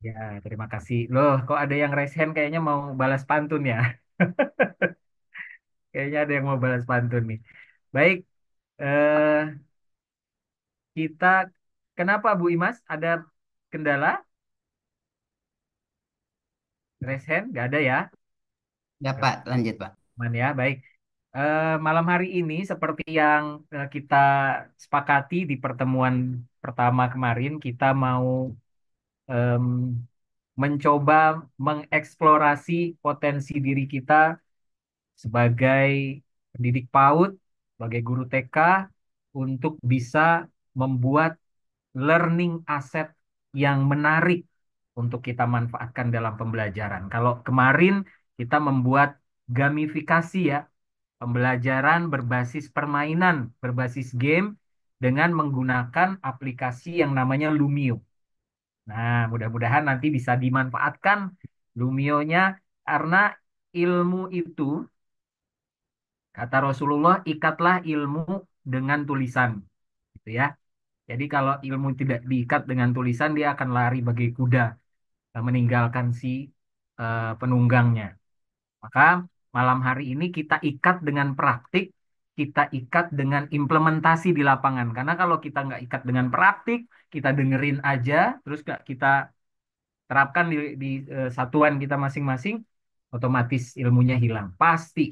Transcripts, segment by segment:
Ya, terima kasih. Loh, kok ada yang raise hand kayaknya mau balas pantun ya? Kayaknya ada yang mau balas pantun nih. Baik, eh, kita kenapa Bu Imas? Ada kendala? Raise hand? Nggak ada ya? Ya Pak, lanjut Pak. Aman ya, baik. Malam hari ini seperti yang kita sepakati di pertemuan pertama kemarin, kita mau em, mencoba mengeksplorasi potensi diri kita sebagai pendidik PAUD, sebagai guru TK, untuk bisa membuat learning asset yang menarik untuk kita manfaatkan dalam pembelajaran. Kalau kemarin kita membuat gamifikasi ya, pembelajaran berbasis permainan, berbasis game dengan menggunakan aplikasi yang namanya Lumio. Nah, mudah-mudahan nanti bisa dimanfaatkan Lumio-nya karena ilmu itu, kata Rasulullah, ikatlah ilmu dengan tulisan, gitu ya. Jadi kalau ilmu tidak diikat dengan tulisan, dia akan lari bagai kuda, meninggalkan si penunggangnya. Maka malam hari ini kita ikat dengan praktik, kita ikat dengan implementasi di lapangan. Karena kalau kita nggak ikat dengan praktik, kita dengerin aja, terus nggak kita terapkan di satuan kita masing-masing, otomatis ilmunya hilang. Pasti,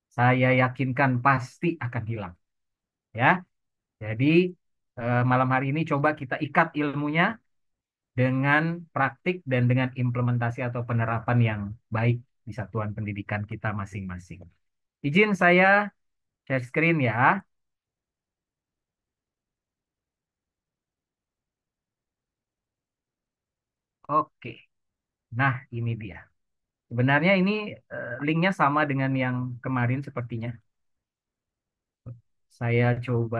saya yakinkan pasti akan hilang. Ya, jadi malam hari ini coba kita ikat ilmunya dengan praktik dan dengan implementasi atau penerapan yang baik di satuan pendidikan kita masing-masing. Izin saya share screen ya. Oke. Nah, ini dia. Sebenarnya ini linknya sama dengan yang kemarin sepertinya. Saya coba,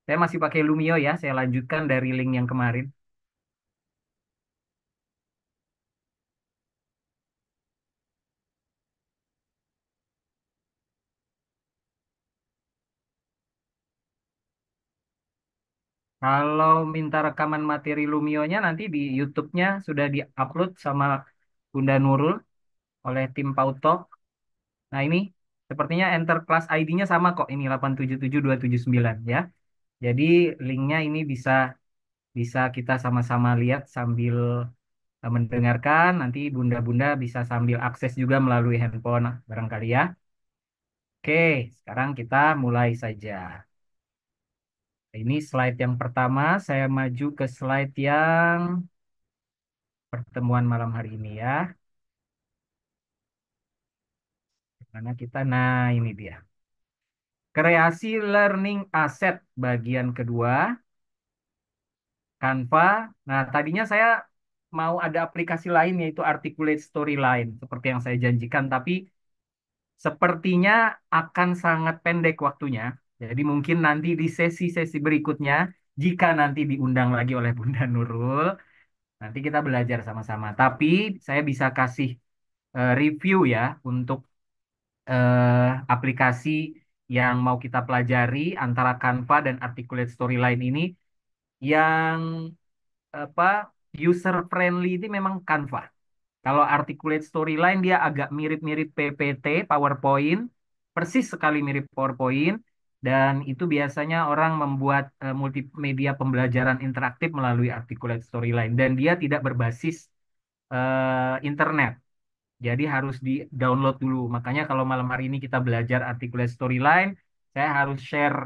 saya masih pakai Lumio ya. Saya lanjutkan dari link yang kemarin. Kalau minta rekaman materi Lumio-nya nanti di YouTube-nya sudah di-upload sama Bunda Nurul oleh tim Pautalk. Nah ini sepertinya enter class ID-nya sama kok. Ini 877279 ya. Jadi linknya ini bisa bisa kita sama-sama lihat sambil mendengarkan. Nanti bunda-bunda bisa sambil akses juga melalui handphone barangkali ya. Oke, sekarang kita mulai saja. Ini slide yang pertama. Saya maju ke slide yang pertemuan malam hari ini ya. Mana kita? Nah, ini dia. Kreasi learning asset bagian kedua, Canva. Nah, tadinya saya mau ada aplikasi lain yaitu Articulate Storyline seperti yang saya janjikan, tapi sepertinya akan sangat pendek waktunya. Jadi mungkin nanti di sesi-sesi berikutnya, jika nanti diundang lagi oleh Bunda Nurul, nanti kita belajar sama-sama. Tapi saya bisa kasih review ya untuk aplikasi yang mau kita pelajari antara Canva dan Articulate Storyline ini yang apa user friendly itu memang Canva. Kalau Articulate Storyline dia agak mirip-mirip PPT, PowerPoint, persis sekali mirip PowerPoint, dan itu biasanya orang membuat multimedia pembelajaran interaktif melalui Articulate Storyline, dan dia tidak berbasis internet. Jadi harus di-download dulu. Makanya kalau malam hari ini kita belajar Articulate Storyline, saya harus share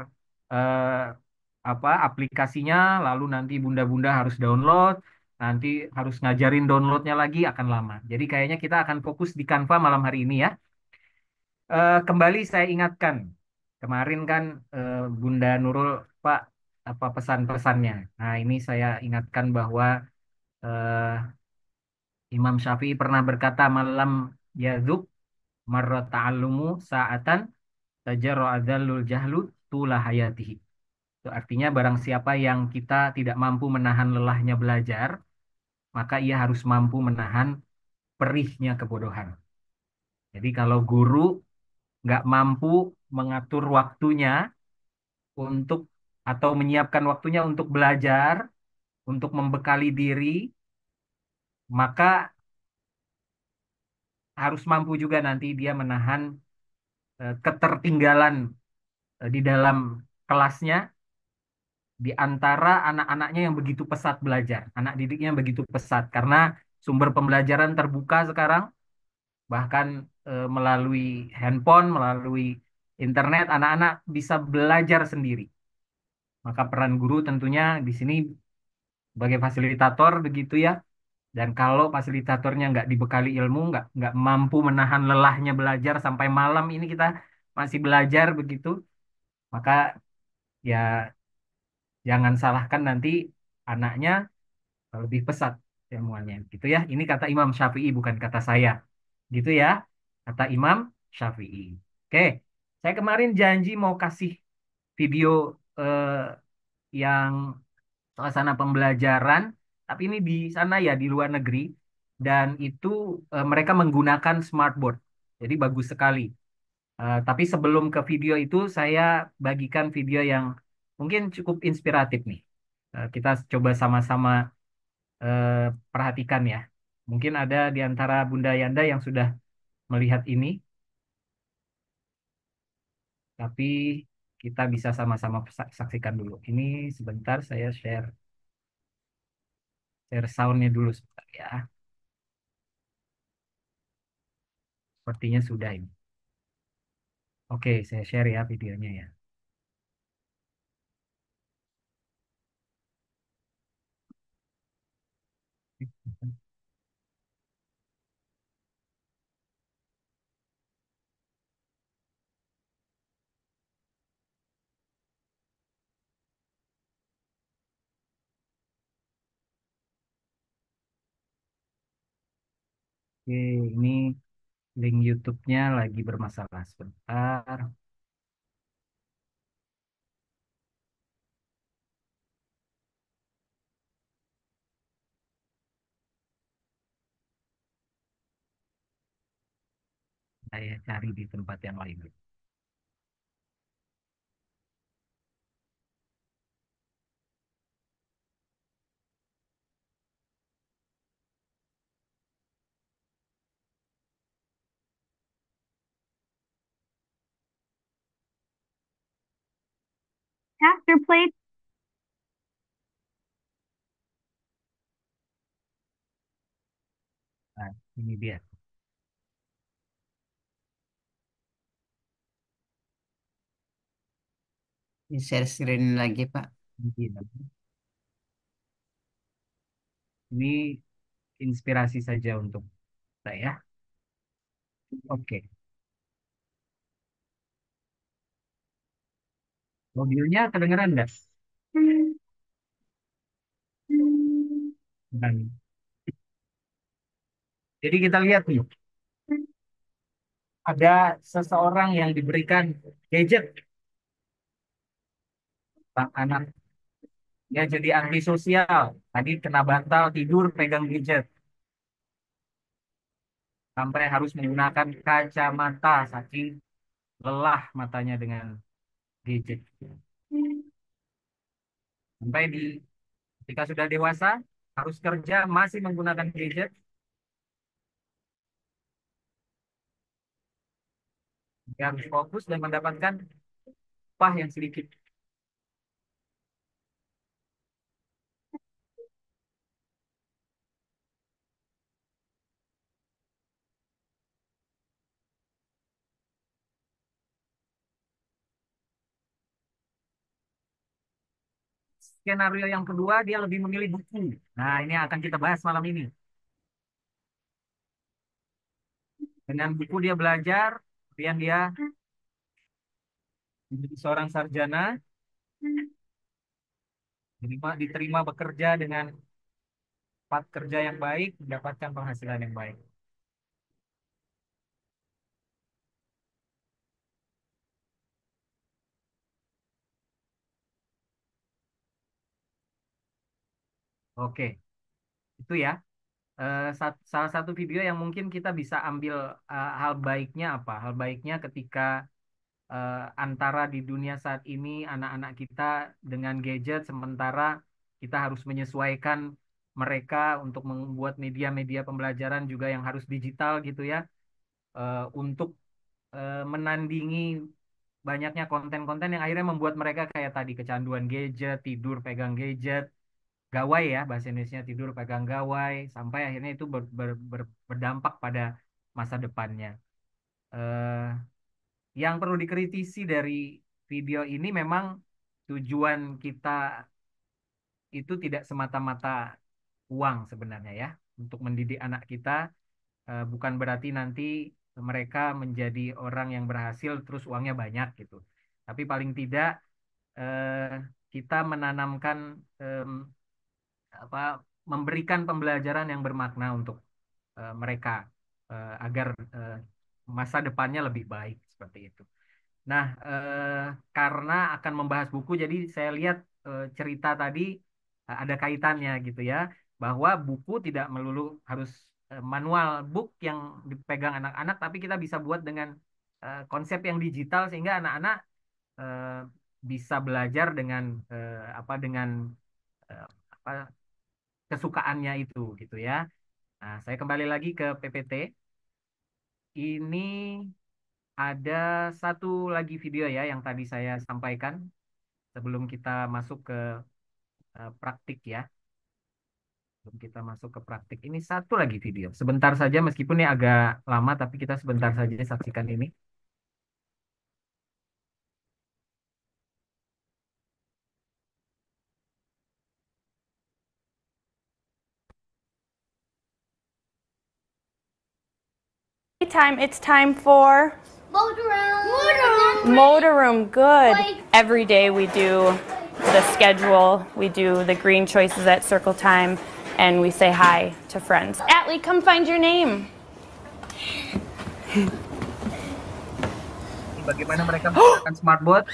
eh, aplikasinya, lalu nanti bunda-bunda harus download, nanti harus ngajarin downloadnya lagi akan lama. Jadi kayaknya kita akan fokus di Canva malam hari ini ya. Kembali saya ingatkan, kemarin kan Bunda Nurul, Pak, apa pesan-pesannya. Nah ini saya ingatkan bahwa eh, Imam Syafi'i pernah berkata, malam yazuk marra ta'allumu sa'atan tajarra adzallul jahlu tula hayatihi. Itu artinya barang siapa yang kita tidak mampu menahan lelahnya belajar, maka ia harus mampu menahan perihnya kebodohan. Jadi kalau guru nggak mampu mengatur waktunya untuk atau menyiapkan waktunya untuk belajar, untuk membekali diri, maka harus mampu juga nanti dia menahan ketertinggalan di dalam kelasnya di antara anak-anaknya yang begitu pesat belajar, anak didiknya yang begitu pesat, karena sumber pembelajaran terbuka sekarang, bahkan melalui handphone, melalui internet, anak-anak bisa belajar sendiri. Maka peran guru tentunya di sini sebagai fasilitator begitu ya. Dan kalau fasilitatornya nggak dibekali ilmu, nggak mampu menahan lelahnya belajar sampai malam ini kita masih belajar begitu, maka ya jangan salahkan nanti anaknya lebih pesat ilmuannya. Gitu ya. Ini kata Imam Syafi'i bukan kata saya. Gitu ya. Kata Imam Syafi'i. Oke. Saya kemarin janji mau kasih video eh, yang suasana pembelajaran, tapi ini di sana ya di luar negeri dan itu mereka menggunakan smartboard. Jadi bagus sekali. Tapi sebelum ke video itu saya bagikan video yang mungkin cukup inspiratif nih. Kita coba sama-sama eh, perhatikan ya. Mungkin ada di antara Bunda Yanda yang sudah melihat ini, tapi kita bisa sama-sama saksikan dulu. Ini sebentar saya share soundnya dulu sebentar ya. Sepertinya sudah ini. Oke, saya share ya videonya ya. Oke, ini link YouTube-nya lagi bermasalah sebentar. Saya cari di tempat yang lain. After plate. Nah, ini dia. Di share screen lagi, Pak. Ini dia. Ini inspirasi saja untuk saya. Oke. Mobilnya kedengeran nggak? Dan, jadi kita lihat nih, ada seseorang yang diberikan gadget, Pak anak. Dia jadi antisosial. Tadi kena bantal, tidur, pegang gadget. Sampai harus menggunakan kacamata, saking lelah matanya dengan gadget. Sampai ketika sudah dewasa, harus kerja, masih menggunakan gadget. Dia harus fokus dan mendapatkan upah yang sedikit. Skenario yang kedua, dia lebih memilih buku. Nah, ini akan kita bahas malam ini. Dengan buku dia belajar, kemudian dia menjadi seorang sarjana, diterima bekerja dengan tempat kerja yang baik, mendapatkan penghasilan yang baik. Oke, itu ya. Salah satu video yang mungkin kita bisa ambil hal baiknya apa? Hal baiknya ketika antara di dunia saat ini anak-anak kita dengan gadget, sementara kita harus menyesuaikan mereka untuk membuat media-media pembelajaran juga yang harus digital gitu ya, untuk menandingi banyaknya konten-konten yang akhirnya membuat mereka kayak tadi kecanduan gadget, tidur pegang gadget, gawai ya bahasa Indonesia tidur pegang gawai, sampai akhirnya itu berdampak pada masa depannya. Eh, yang perlu dikritisi dari video ini memang tujuan kita itu tidak semata-mata uang sebenarnya ya. Untuk mendidik anak kita bukan berarti nanti mereka menjadi orang yang berhasil terus uangnya banyak gitu. Tapi paling tidak eh, kita menanamkan apa memberikan pembelajaran yang bermakna untuk mereka agar eh, masa depannya lebih baik seperti itu. Nah, karena akan membahas buku, jadi saya lihat cerita tadi ada kaitannya gitu ya, bahwa buku tidak melulu harus manual book yang dipegang anak-anak, tapi kita bisa buat dengan konsep yang digital sehingga anak-anak eh, bisa belajar dengan dengan eh, apa kesukaannya itu gitu ya. Nah, saya kembali lagi ke PPT. Ini ada satu lagi video ya yang tadi saya sampaikan sebelum kita masuk ke praktik ya. Sebelum kita masuk ke praktik, ini satu lagi video. Sebentar saja meskipun ini agak lama, tapi kita sebentar saja saksikan ini. Time. It's time for Motor room. Motor room. motor room. Good. Every day we do the schedule. We do the green choices at circle time, and we say hi to friends. Atlee, come find your name. Bagaimana mereka menggunakan smartboard?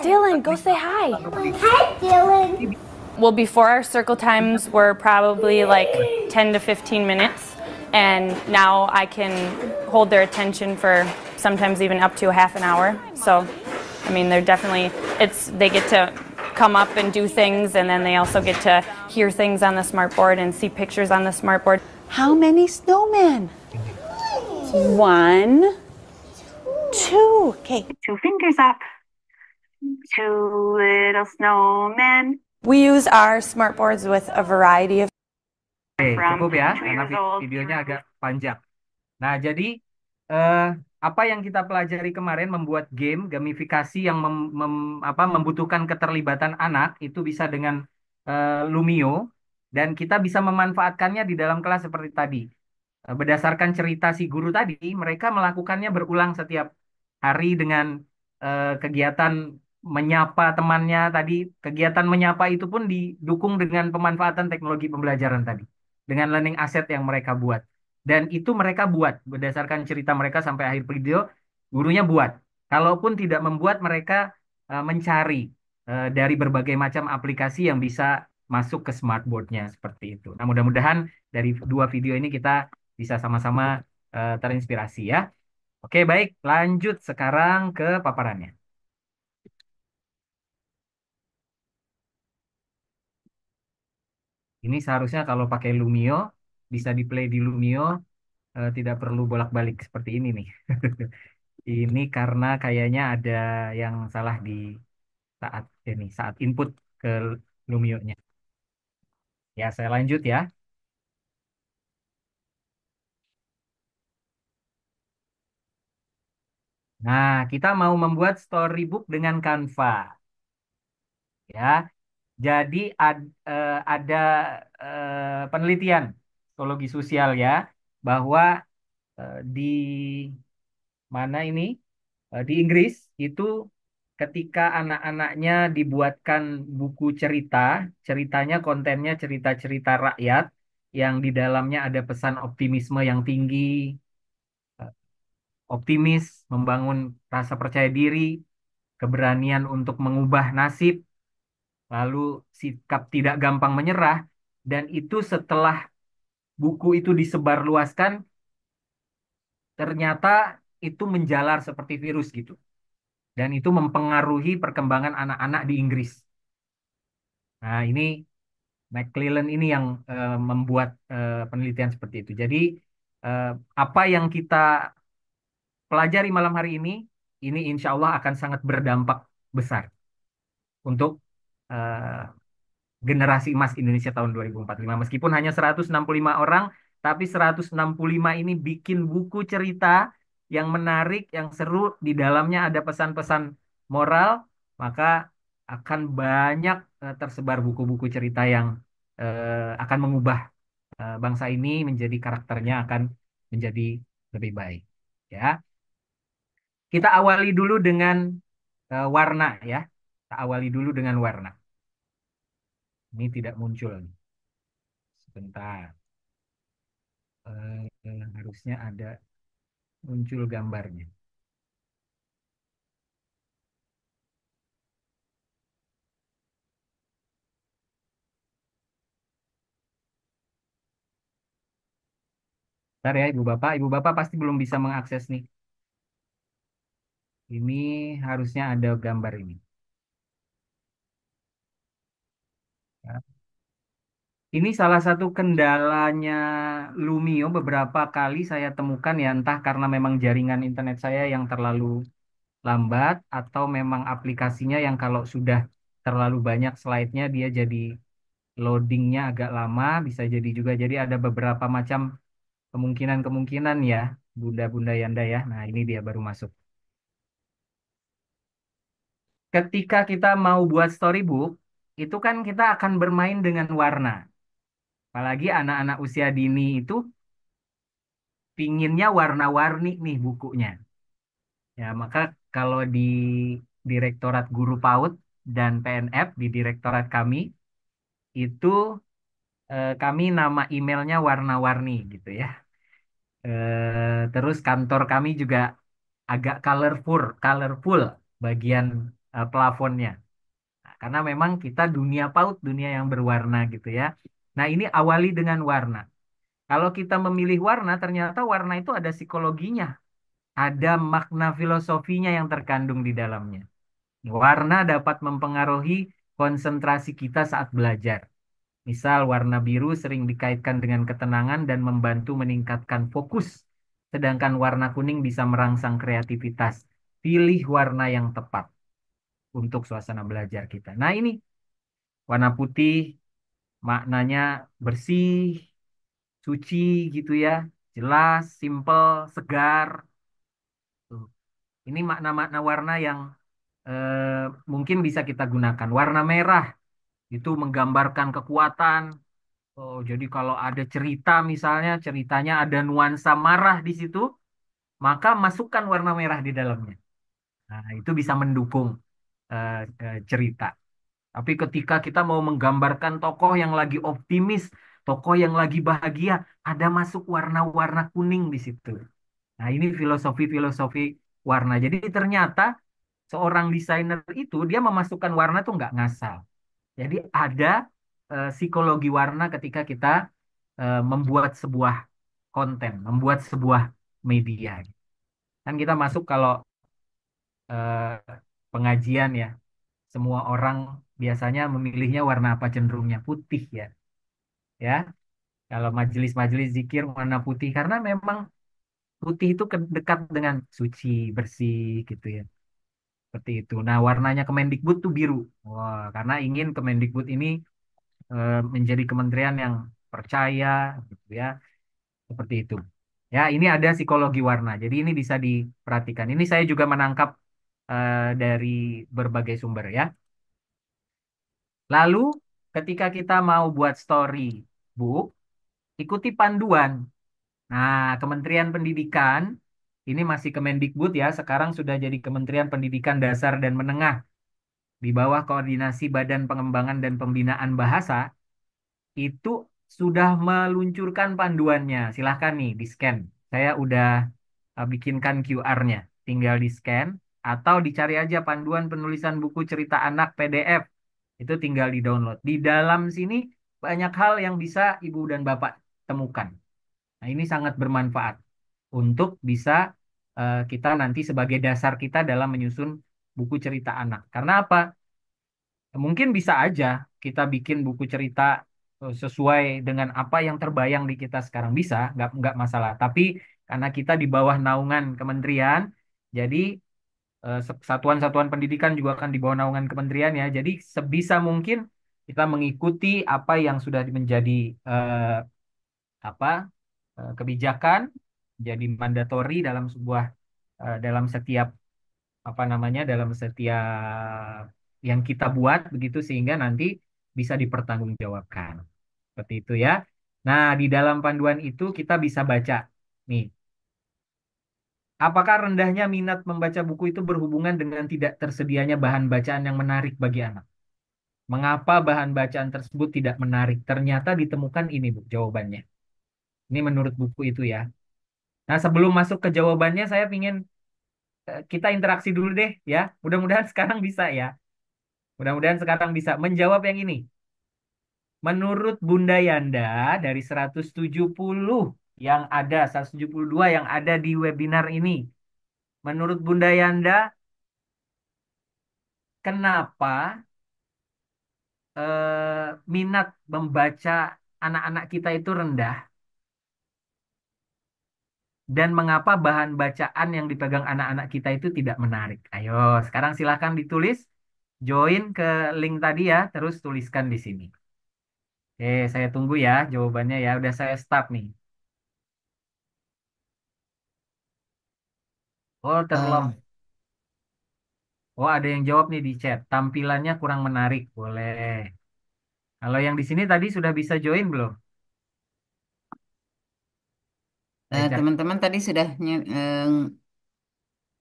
Dylan, go say hi. Hi, Dylan. Well, before our circle times were probably like 10 to 15 minutes, and now I can hold their attention for sometimes even up to a half an hour. So, I mean, they're definitely, they get to come up and do things, and then they also get to hear things on the smartboard and see pictures on the smartboard. How many snowmen? One, two. Okay, two fingers up. Two little snowmen. We use our smartboards with a variety of Oke, From cukup ya, 2 karena years old. videonya agak panjang. Nah, jadi eh, apa yang kita pelajari kemarin membuat game, gamifikasi yang membutuhkan keterlibatan anak itu bisa dengan Lumio dan kita bisa memanfaatkannya di dalam kelas seperti tadi. Berdasarkan cerita si guru tadi, mereka melakukannya berulang setiap hari dengan kegiatan menyapa temannya tadi. Kegiatan menyapa itu pun didukung dengan pemanfaatan teknologi pembelajaran tadi, dengan learning asset yang mereka buat. Dan itu mereka buat berdasarkan cerita mereka sampai akhir video, gurunya buat. Kalaupun tidak membuat, mereka mencari dari berbagai macam aplikasi yang bisa masuk ke smartboardnya seperti itu. Nah, mudah-mudahan dari dua video ini kita bisa sama-sama terinspirasi ya. Oke, baik. Lanjut sekarang ke paparannya. Ini seharusnya kalau pakai Lumio, bisa di-play di Lumio, tidak perlu bolak-balik seperti ini nih. Ini karena kayaknya ada yang salah di saat input ke Lumio-nya. Ya, saya lanjut ya. Nah, kita mau membuat storybook dengan Canva. Ya, jadi ada penelitian psikologi sosial ya bahwa di mana ini di Inggris itu ketika anak-anaknya dibuatkan buku cerita, ceritanya kontennya cerita-cerita rakyat yang di dalamnya ada pesan optimisme yang tinggi, eh, optimis, membangun rasa percaya diri, keberanian untuk mengubah nasib, lalu sikap tidak gampang menyerah, dan itu setelah buku itu disebarluaskan, ternyata itu menjalar seperti virus gitu. Dan itu mempengaruhi perkembangan anak-anak di Inggris. Nah, ini McClellan ini yang membuat penelitian seperti itu. Jadi eh, apa yang kita pelajari malam hari ini insya Allah akan sangat berdampak besar untuk eh, generasi emas Indonesia tahun 2045. Meskipun hanya 165 orang, tapi 165 ini bikin buku cerita yang menarik, yang seru, di dalamnya ada pesan-pesan moral, maka akan banyak tersebar buku-buku cerita yang akan mengubah bangsa ini menjadi karakternya akan menjadi lebih baik. Ya, kita awali dulu dengan warna ya. Kita awali dulu dengan warna. Ini tidak muncul. Sebentar. Harusnya ada muncul gambarnya. Bentar ya Ibu Bapak. Ibu Bapak pasti belum bisa mengakses nih. Ini harusnya ada gambar ini. Ya. Ini salah satu kendalanya Lumio beberapa kali saya temukan ya entah karena memang jaringan internet saya yang terlalu lambat atau memang aplikasinya yang kalau sudah terlalu banyak slide-nya dia jadi loadingnya agak lama, bisa jadi juga jadi ada beberapa macam kemungkinan-kemungkinan ya, Bunda-Bunda Yanda ya. Nah, ini dia baru masuk. Ketika kita mau buat storybook, itu kan kita akan bermain dengan warna. Apalagi anak-anak usia dini itu pinginnya warna-warni nih bukunya. Ya, maka kalau di Direktorat Guru PAUD dan PNF, di direktorat kami, itu kami nama emailnya warna-warni gitu ya. Terus kantor kami juga agak colorful bagian plafonnya. Nah, karena memang kita dunia PAUD, dunia yang berwarna gitu ya. Nah, ini awali dengan warna. Kalau kita memilih warna, ternyata warna itu ada psikologinya, ada makna filosofinya yang terkandung di dalamnya. Warna dapat mempengaruhi konsentrasi kita saat belajar. Misal warna biru sering dikaitkan dengan ketenangan dan membantu meningkatkan fokus, sedangkan warna kuning bisa merangsang kreativitas. Pilih warna yang tepat untuk suasana belajar kita. Nah, ini warna putih maknanya bersih, suci gitu ya, jelas, simple, segar. Tuh. Ini makna-makna warna yang mungkin bisa kita gunakan. Warna merah itu menggambarkan kekuatan. Oh, jadi kalau ada cerita misalnya ceritanya ada nuansa marah di situ, maka masukkan warna merah di dalamnya. Nah, itu bisa mendukung cerita. Tapi ketika kita mau menggambarkan tokoh yang lagi optimis, tokoh yang lagi bahagia, ada masuk warna-warna kuning di situ. Nah, ini filosofi-filosofi warna. Jadi ternyata seorang desainer itu dia memasukkan warna tuh nggak ngasal. Jadi ada psikologi warna ketika kita membuat sebuah konten, membuat sebuah media. Kan kita masuk kalau eh, pengajian ya, semua orang biasanya memilihnya warna apa cenderungnya putih ya, ya. Kalau majelis-majelis zikir warna putih karena memang putih itu dekat dengan suci, bersih gitu ya. Seperti itu. Nah, warnanya Kemendikbud tuh biru. Wah, karena ingin Kemendikbud ini menjadi kementerian yang percaya gitu ya. Seperti itu. Ya, ini ada psikologi warna. Jadi ini bisa diperhatikan. Ini saya juga menangkap dari berbagai sumber ya. Lalu ketika kita mau buat story book, ikuti panduan. Nah, Kementerian Pendidikan ini masih Kemendikbud ya, sekarang sudah jadi Kementerian Pendidikan Dasar dan Menengah di bawah koordinasi Badan Pengembangan dan Pembinaan Bahasa itu sudah meluncurkan panduannya. Silahkan nih di-scan. Saya udah bikinkan QR-nya. Tinggal di-scan atau dicari aja panduan penulisan buku cerita anak PDF. Itu tinggal di-download. Di dalam sini banyak hal yang bisa Ibu dan Bapak temukan. Nah, ini sangat bermanfaat untuk bisa kita nanti sebagai dasar kita dalam menyusun buku cerita anak. Karena apa? Mungkin bisa aja kita bikin buku cerita sesuai dengan apa yang terbayang di kita sekarang bisa, nggak masalah. Tapi karena kita di bawah naungan kementerian, jadi satuan-satuan pendidikan juga akan di bawah naungan kementerian ya. Jadi sebisa mungkin kita mengikuti apa yang sudah menjadi eh, apa kebijakan, jadi mandatori dalam sebuah dalam setiap apa namanya dalam setiap yang kita buat begitu sehingga nanti bisa dipertanggungjawabkan. Seperti itu ya. Nah, di dalam panduan itu kita bisa baca nih. Apakah rendahnya minat membaca buku itu berhubungan dengan tidak tersedianya bahan bacaan yang menarik bagi anak? Mengapa bahan bacaan tersebut tidak menarik? Ternyata ditemukan ini, Bu, jawabannya. Ini menurut buku itu ya. Nah, sebelum masuk ke jawabannya, saya ingin kita interaksi dulu deh ya. Mudah-mudahan sekarang bisa ya. Mudah-mudahan sekarang bisa menjawab yang ini. Menurut Bunda Yanda dari 170 yang ada, 172 yang ada di webinar ini. Menurut Bunda Yanda, kenapa minat membaca anak-anak kita itu rendah? Dan mengapa bahan bacaan yang dipegang anak-anak kita itu tidak menarik? Ayo, sekarang silahkan ditulis, join ke link tadi ya, terus tuliskan di sini. Oke, saya tunggu ya jawabannya ya. Udah saya start nih. Oh, terlock. Oh, Oh, ada yang jawab nih di chat. Tampilannya kurang menarik. Boleh. Kalau yang di sini tadi sudah bisa join belum? Saya cek. teman-teman tadi sudah Di,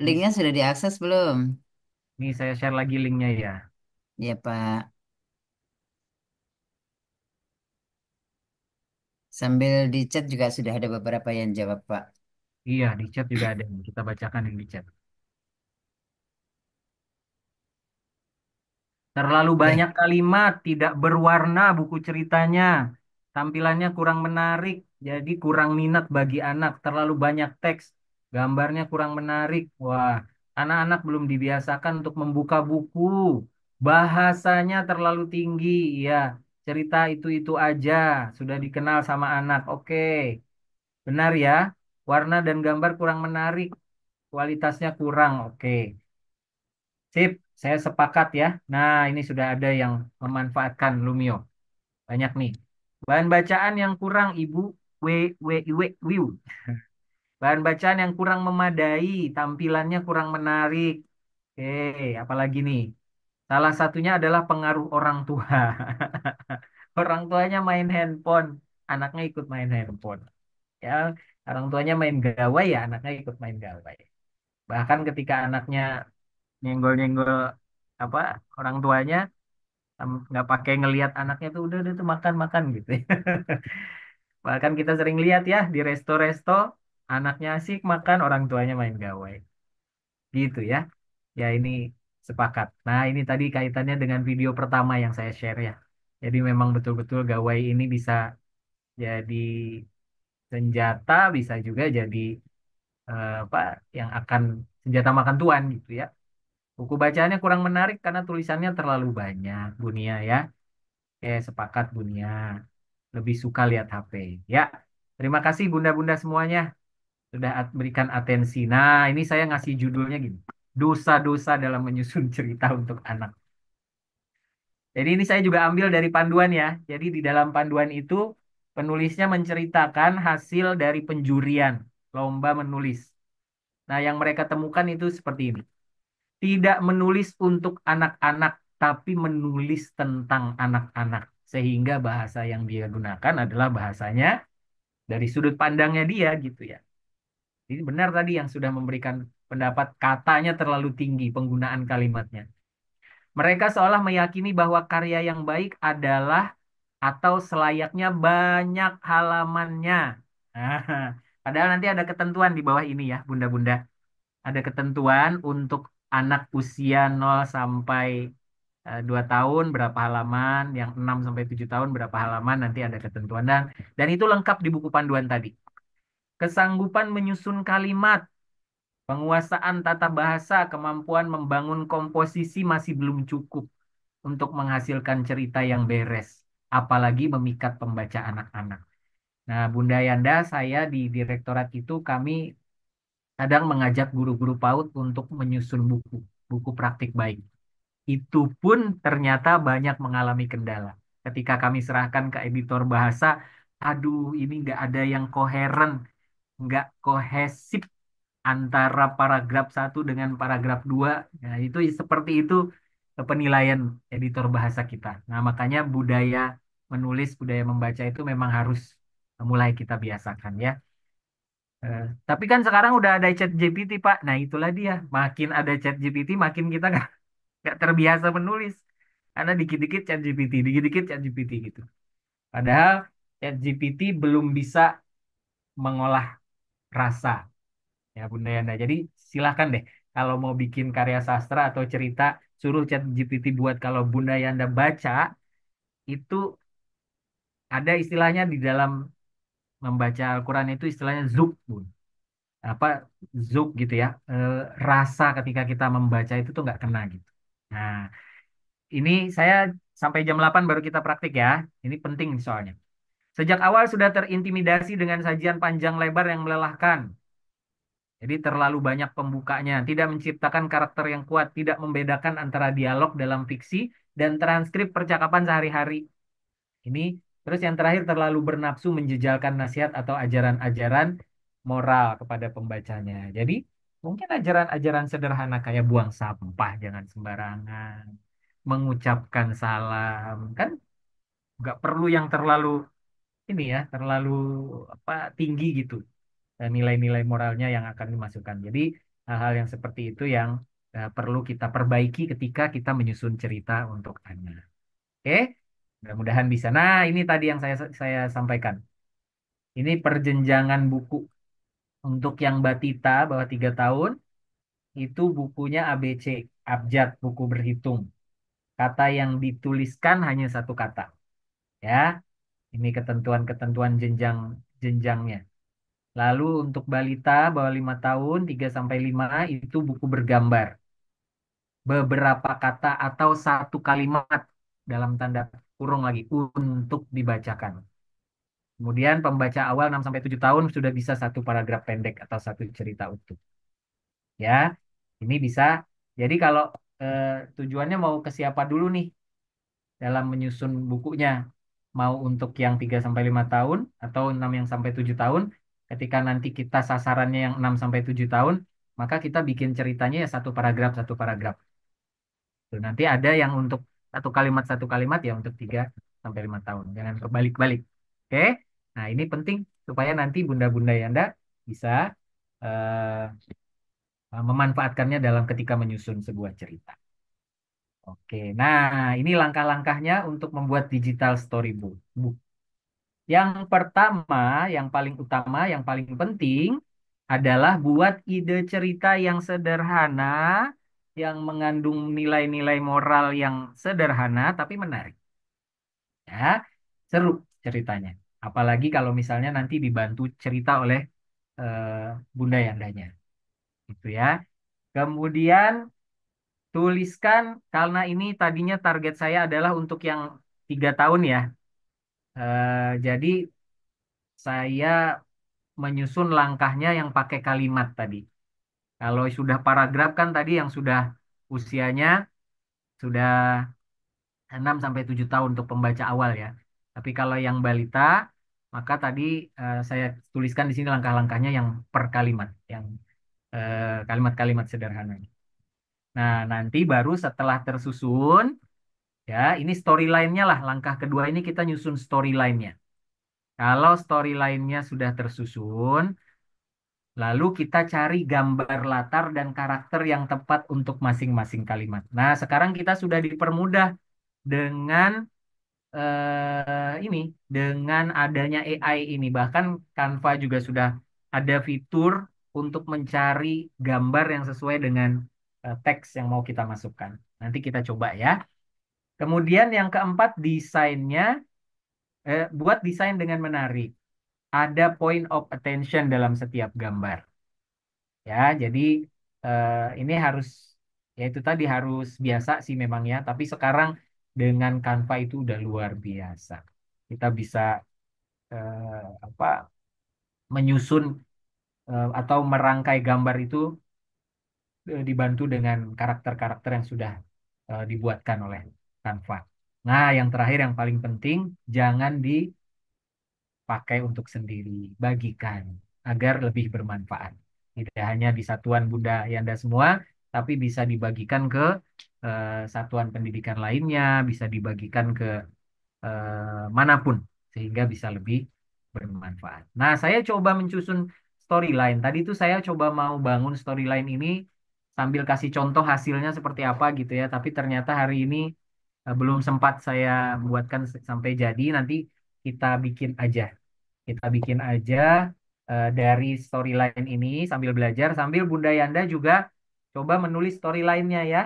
linknya sudah diakses belum? nih saya share lagi linknya ya. Ya Pak. Sambil di chat juga sudah ada beberapa yang jawab Pak. Iya, di chat juga ada. Kita bacakan yang di chat. Terlalu Oke. banyak kalimat, tidak berwarna buku ceritanya. Tampilannya kurang menarik, jadi kurang minat bagi anak. Terlalu banyak teks, gambarnya kurang menarik. Wah, anak-anak belum dibiasakan untuk membuka buku. Bahasanya terlalu tinggi, ya. Cerita itu-itu aja, sudah dikenal sama anak. Oke, benar ya. Warna dan gambar kurang menarik, kualitasnya kurang. Oke. Sip, saya sepakat ya. Nah, ini sudah ada yang memanfaatkan Lumio. Banyak nih. Bahan bacaan yang kurang, Ibu. Wiu. Bahan bacaan yang kurang memadai, tampilannya kurang menarik. Oke, apalagi nih? Salah satunya adalah pengaruh orang tua. Orang tuanya main handphone, anaknya ikut main handphone. Ya, orang tuanya main gawai ya, anaknya ikut main gawai. Bahkan ketika anaknya nyenggol-nyenggol apa orang tuanya nggak pakai ngelihat anaknya tuh udah tuh makan makan gitu ya. Bahkan kita sering lihat ya di resto-resto anaknya asik makan orang tuanya main gawai gitu ya. Ya ini sepakat. Nah ini tadi kaitannya dengan video pertama yang saya share ya. Jadi memang betul-betul gawai ini bisa jadi senjata, bisa juga jadi apa yang akan senjata makan tuan gitu ya. Buku bacaannya kurang menarik karena tulisannya terlalu banyak, Bunia ya. Sepakat Bunia. Lebih suka lihat HP. Ya, terima kasih bunda-bunda semuanya sudah berikan atensi. Nah, ini saya ngasih judulnya gini. Dosa-dosa dalam menyusun cerita untuk anak. Jadi ini saya juga ambil dari panduan ya. Jadi di dalam panduan itu penulisnya menceritakan hasil dari penjurian lomba menulis. Nah, yang mereka temukan itu seperti ini. Tidak menulis untuk anak-anak, tapi menulis tentang anak-anak. Sehingga bahasa yang dia gunakan adalah bahasanya dari sudut pandangnya dia gitu ya. Jadi benar tadi yang sudah memberikan pendapat katanya terlalu tinggi penggunaan kalimatnya. Mereka seolah meyakini bahwa karya yang baik adalah atau selayaknya banyak halamannya. Nah, padahal nanti ada ketentuan di bawah ini ya, bunda-bunda. Ada ketentuan untuk anak usia 0 sampai 2 tahun berapa halaman, yang 6 sampai 7 tahun berapa halaman, nanti ada ketentuan dan itu lengkap di buku panduan tadi. Kesanggupan menyusun kalimat, penguasaan tata bahasa, kemampuan membangun komposisi masih belum cukup untuk menghasilkan cerita yang beres. apalagi memikat pembaca anak-anak. Nah, Bunda Yanda, saya di direktorat itu kami kadang mengajak guru-guru PAUD untuk menyusun buku, buku praktik baik. Itu pun ternyata banyak mengalami kendala. Ketika kami serahkan ke editor bahasa, aduh ini nggak ada yang koheren, nggak kohesif antara paragraf satu dengan paragraf dua. Nah, itu seperti itu penilaian editor bahasa kita. Nah, makanya budaya menulis, budaya membaca itu memang harus mulai kita biasakan ya. Tapi kan sekarang udah ada chat GPT, Pak. Nah, itulah dia. Makin ada chat GPT, makin kita nggak terbiasa menulis. Karena dikit-dikit chat GPT, dikit-dikit chat GPT gitu. Padahal chat GPT belum bisa mengolah rasa, ya Bunda Yana. Jadi silahkan deh, kalau mau bikin karya sastra atau cerita, suruh chat GPT buat. Kalau Bunda Yanda baca, itu ada istilahnya di dalam membaca Al-Quran itu istilahnya zuk, Bun. Apa zuk gitu ya. Rasa ketika kita membaca itu tuh nggak kena gitu. Nah, ini saya sampai jam 8 baru kita praktik ya. Ini penting soalnya. Sejak awal sudah terintimidasi dengan sajian panjang lebar yang melelahkan. Jadi terlalu banyak pembukanya, tidak menciptakan karakter yang kuat, tidak membedakan antara dialog dalam fiksi dan transkrip percakapan sehari-hari. Ini terus yang terakhir terlalu bernafsu menjejalkan nasihat atau ajaran-ajaran moral kepada pembacanya. Jadi mungkin ajaran-ajaran sederhana kayak buang sampah jangan sembarangan, mengucapkan salam, kan nggak perlu yang terlalu ini ya, terlalu apa tinggi gitu nilai-nilai moralnya yang akan dimasukkan. Jadi hal-hal yang seperti itu yang perlu kita perbaiki ketika kita menyusun cerita untuk anak. Oke, mudah-mudahan bisa. Nah, ini tadi yang saya sampaikan. Ini perjenjangan buku untuk yang batita bawah 3 tahun itu bukunya ABC, abjad, buku berhitung. Kata yang dituliskan hanya satu kata. Ya, ini ketentuan-ketentuan jenjangnya. Lalu untuk balita bawah 5 tahun, 3 sampai 5 itu buku bergambar. Beberapa kata atau satu kalimat dalam tanda kurung lagi untuk dibacakan. Kemudian pembaca awal 6 sampai 7 tahun sudah bisa satu paragraf pendek atau satu cerita utuh. Ya, ini bisa. Jadi kalau eh, tujuannya mau ke siapa dulu nih dalam menyusun bukunya? Mau untuk yang 3 sampai 5 tahun atau 6 yang sampai 7 tahun? Ketika nanti kita sasarannya yang 6 sampai 7 tahun, maka kita bikin ceritanya ya satu paragraf satu paragraf. Tuh, nanti ada yang untuk satu kalimat ya untuk 3 sampai 5 tahun. Jangan kebalik-balik. Oke? Nah, ini penting supaya nanti bunda-bunda Yanda bisa eh, memanfaatkannya dalam ketika menyusun sebuah cerita. Oke, nah ini langkah-langkahnya untuk membuat digital storybook. Yang pertama, yang paling utama, yang paling penting adalah buat ide cerita yang sederhana, yang mengandung nilai-nilai moral yang sederhana tapi menarik. Ya, seru ceritanya. Apalagi kalau misalnya nanti dibantu cerita oleh eh, Bunda Yandanya, gitu ya. Kemudian tuliskan karena ini tadinya target saya adalah untuk yang 3 tahun ya. Jadi saya menyusun langkahnya yang pakai kalimat tadi. Kalau sudah paragraf kan tadi yang sudah usianya sudah 6 sampai 7 tahun untuk pembaca awal ya. Tapi kalau yang balita, maka tadi saya tuliskan di sini langkah-langkahnya yang per kalimat, yang kalimat-kalimat sederhana. Nah, nanti baru setelah tersusun, ya ini storyline-nya lah. Langkah kedua ini kita nyusun storyline-nya. Kalau storyline-nya sudah tersusun, lalu kita cari gambar latar dan karakter yang tepat untuk masing-masing kalimat. Nah, sekarang kita sudah dipermudah dengan ini, dengan adanya AI ini. Bahkan Canva juga sudah ada fitur untuk mencari gambar yang sesuai dengan teks yang mau kita masukkan. Nanti kita coba ya. Kemudian yang keempat, desainnya. Buat desain dengan menarik. Ada point of attention dalam setiap gambar. Ya, jadi ini harus, ya itu tadi harus biasa sih memang ya. Tapi sekarang dengan Canva itu udah luar biasa. Kita bisa apa menyusun atau merangkai gambar itu dibantu dengan karakter-karakter yang sudah dibuatkan oleh Canva. Nah, yang terakhir yang paling penting, jangan dipakai untuk sendiri, bagikan agar lebih bermanfaat. Tidak hanya di satuan Bunda Yanda semua, tapi bisa dibagikan ke satuan pendidikan lainnya, bisa dibagikan ke manapun, sehingga bisa lebih bermanfaat. Nah, saya coba mensusun storyline. Tadi itu saya coba mau bangun storyline ini sambil kasih contoh hasilnya seperti apa gitu ya. Tapi ternyata hari ini belum sempat saya buatkan sampai jadi. Nanti kita bikin aja. Kita bikin aja dari storyline ini sambil belajar, sambil Bunda Yanda juga coba menulis storyline-nya ya.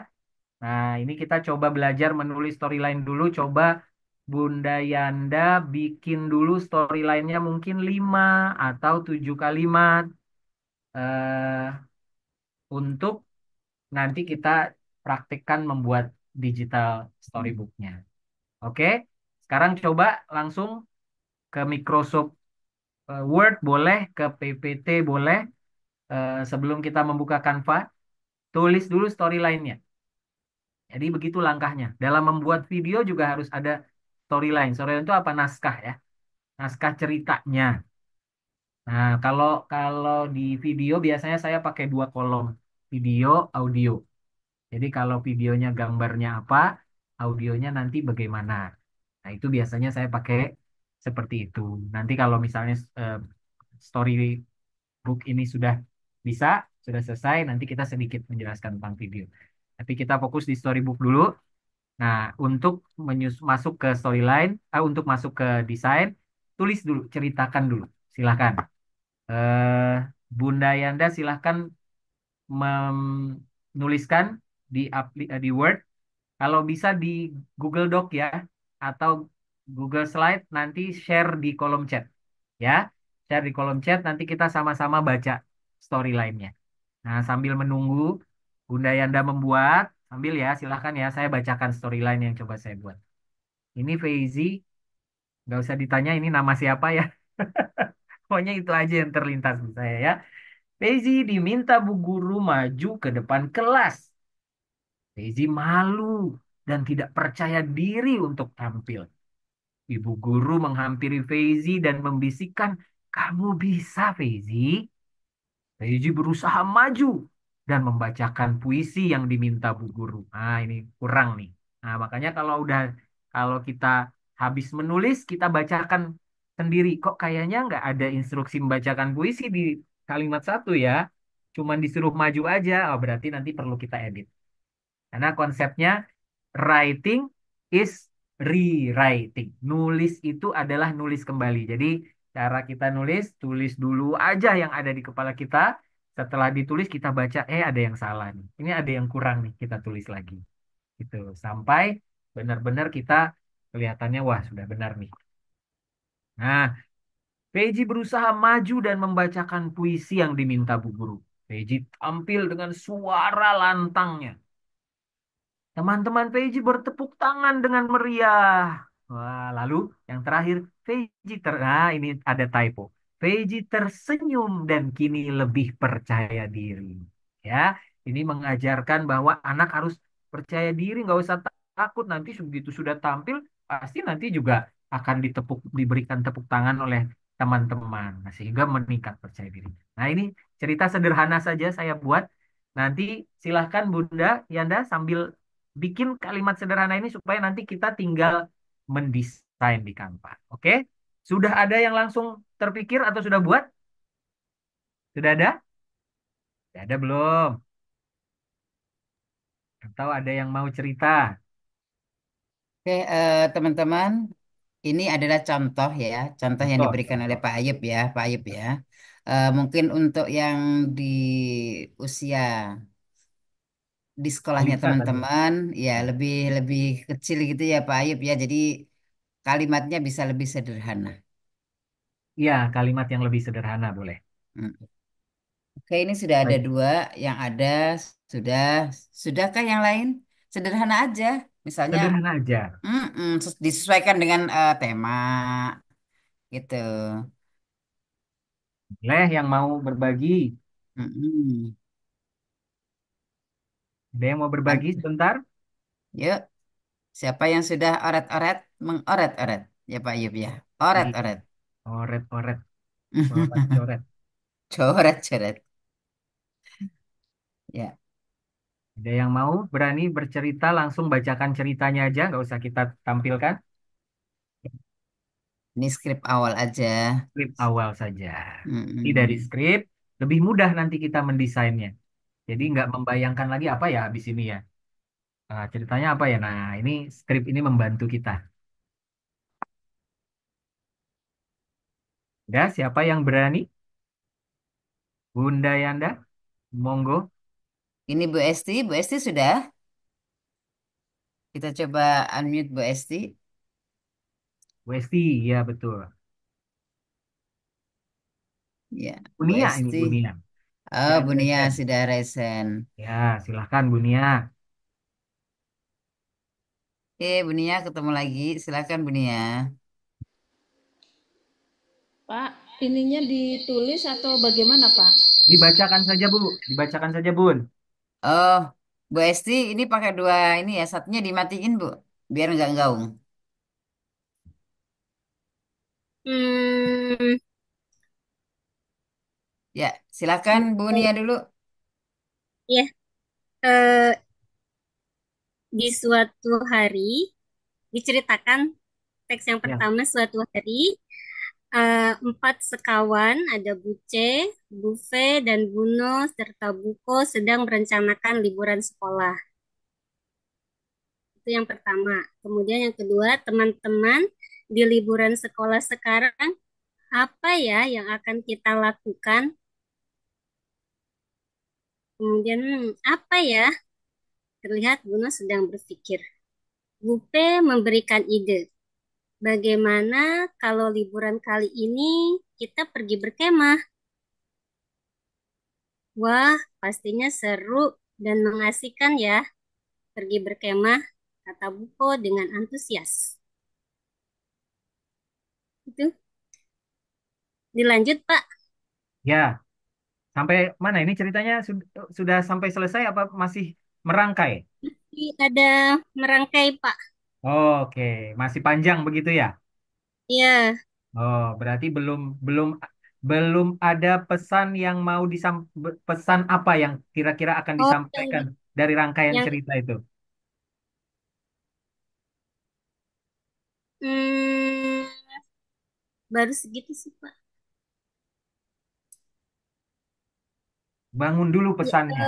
Nah, ini kita coba belajar menulis storyline dulu. Coba Bunda Yanda bikin dulu storyline-nya mungkin 5 atau 7 kalimat eh, untuk nanti kita praktikkan membuat digital storybook-nya. Oke, sekarang coba langsung ke Microsoft Word boleh, ke PPT boleh. Sebelum kita membuka Canva, tulis dulu storyline-nya. Jadi begitu langkahnya. Dalam membuat video juga harus ada storyline. Storyline itu apa? Naskah ya. Naskah ceritanya. Nah, kalau kalau di video biasanya saya pakai 2 kolom. Video, audio. Jadi kalau videonya gambarnya apa, audionya nanti bagaimana. Nah, itu biasanya saya pakai seperti itu. Nanti kalau misalnya storybook ini sudah bisa, sudah selesai, nanti kita sedikit menjelaskan tentang video. Tapi kita fokus di storybook dulu. Nah, untuk masuk ke storyline, untuk masuk ke desain, tulis dulu, ceritakan dulu. Silahkan. Eh, Bunda Yanda silahkan menuliskan di Word. Kalau bisa di Google Doc ya, atau Google Slide, nanti share di kolom chat. Ya, share di kolom chat, nanti kita sama-sama baca storyline-nya. Nah, sambil menunggu Bunda Yanda membuat, sambil ya, silahkan ya, saya bacakan storyline yang coba saya buat. Ini Feizi, nggak usah ditanya ini nama siapa ya. Pokoknya itu aja yang terlintas di saya ya. Feizi diminta Bu Guru maju ke depan kelas. Feizi malu dan tidak percaya diri untuk tampil. Ibu guru menghampiri Feizi dan membisikkan, "Kamu bisa, Feizi." Feizi berusaha maju dan membacakan puisi yang diminta Bu Guru. Ah, ini kurang nih. Nah, makanya kalau kita habis menulis, kita bacakan sendiri. Kok kayaknya nggak ada instruksi membacakan puisi di kalimat satu ya? Cuman disuruh maju aja. Oh, berarti nanti perlu kita edit. Karena konsepnya writing is rewriting. Nulis itu adalah nulis kembali. Jadi cara kita nulis, tulis dulu aja yang ada di kepala kita. Setelah ditulis kita baca, ada yang salah nih. Ini ada yang kurang nih, kita tulis lagi. Gitu. Sampai benar-benar kita kelihatannya, wah sudah benar nih. Nah, Peji berusaha maju dan membacakan puisi yang diminta Bu Guru. Peji tampil dengan suara lantangnya. Teman-teman PJ bertepuk tangan dengan meriah. Wah, lalu yang terakhir, nah ini ada typo. PJ tersenyum dan kini lebih percaya diri. Ya, ini mengajarkan bahwa anak harus percaya diri, nggak usah takut. Nanti begitu sudah tampil, pasti nanti juga akan diberikan tepuk tangan oleh teman-teman. Nah, sehingga meningkat percaya diri. Nah, ini cerita sederhana saja saya buat. Nanti silahkan Bunda Yanda sambil bikin kalimat sederhana ini supaya nanti kita tinggal mendesain di Canva. Oke? Sudah ada yang langsung terpikir atau sudah buat? Sudah ada? Sudah ada belum? Atau ada yang mau cerita? Oke, teman-teman, ini adalah contoh ya, contoh yang Contoh, diberikan oleh contoh. Pak Ayub ya. Mungkin untuk yang di usia di Oh, sekolahnya bisa kali ya? teman-teman, ya Ya. lebih lebih kecil gitu ya Pak Ayub ya. Jadi kalimatnya bisa lebih sederhana. Iya, kalimat yang lebih sederhana boleh. Hmm. Oke, ini sudah ada Baik. dua, yang ada sudah sudahkah yang lain? Sederhana aja. Misalnya, Sederhana aja. disesuaikan dengan tema gitu. Boleh yang mau berbagi. Mm-mm. Ada yang mau Man- berbagi sebentar? Yuk, siapa yang sudah oret-oret, mengoret-oret? Ya Pak Ayub ya, Ih, oret-oret. oret-oret, coret-coret. Coret-coret. Ya, Ada yang mau berani bercerita langsung bacakan ceritanya aja, nggak usah kita tampilkan. ini skrip awal aja. Skrip awal saja. Ini dari Mm-mm. skrip lebih mudah nanti kita mendesainnya. Jadi nggak membayangkan lagi apa ya habis ini ya. Nah, ceritanya apa ya? Nah, ini skrip ini membantu kita. Ya, siapa yang berani? Bunda Yanda, monggo. Ini Bu Esti sudah. Kita coba unmute Bu Esti. Westi, ya betul. Ya, Bu Bunia ini Esti. Bunia. Oh, Silakan Bunia Resen. sudah resen. Ya, silahkan Bunia. Oke, Bunia ketemu lagi. Silakan Bunia. Pak, ininya ditulis atau bagaimana, Pak? Dibacakan saja Bu, dibacakan saja Bun. Oh, Bu Esti ini pakai dua ini ya. Satunya dimatiin Bu, biar nggak gaung. Hmm, Ya, silakan Bu Nia dulu. ya, eh, di suatu hari diceritakan teks yang Ya, pertama suatu hari empat sekawan ada Buce, Bufe, dan Buno serta Buko sedang merencanakan liburan sekolah. Itu yang pertama. Kemudian yang kedua, teman-teman di liburan sekolah sekarang apa ya yang akan kita lakukan? Kemudian apa ya? Terlihat Buno sedang berpikir. Bupe memberikan ide. Bagaimana kalau liburan kali ini kita pergi berkemah? Wah, pastinya seru dan mengasihkan ya pergi berkemah, kata Buko dengan antusias. Itu dilanjut, Pak. ya. Sampai mana ini ceritanya sudah sampai selesai apa masih merangkai? Ada merangkai, Pak. Oke, masih panjang begitu ya? Ya, Oh, berarti belum belum belum ada pesan yang mau pesan apa yang kira-kira akan oh disampaikan dari rangkaian yang cerita itu. hmm, baru segitu sih, Pak. Bangun dulu Ya, pesannya.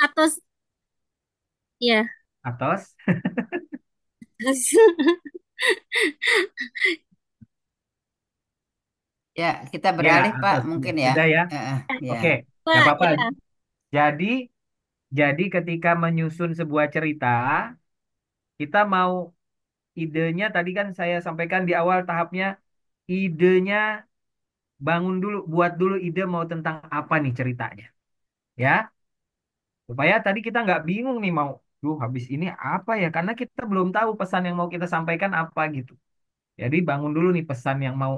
atau ya, Atas. Ya, kita Ya, beralih Pak, atas. mungkin ya. Sudah ya. Ya. Oke, nggak Pak, apa-apa. ya. Jadi jadi ketika menyusun sebuah cerita, kita mau idenya tadi kan saya sampaikan di awal tahapnya idenya bangun dulu, buat dulu ide mau tentang apa nih ceritanya. Ya, supaya tadi kita nggak bingung nih mau, duh habis ini apa ya? Karena kita belum tahu pesan yang mau kita sampaikan apa gitu. Jadi bangun dulu nih pesan yang mau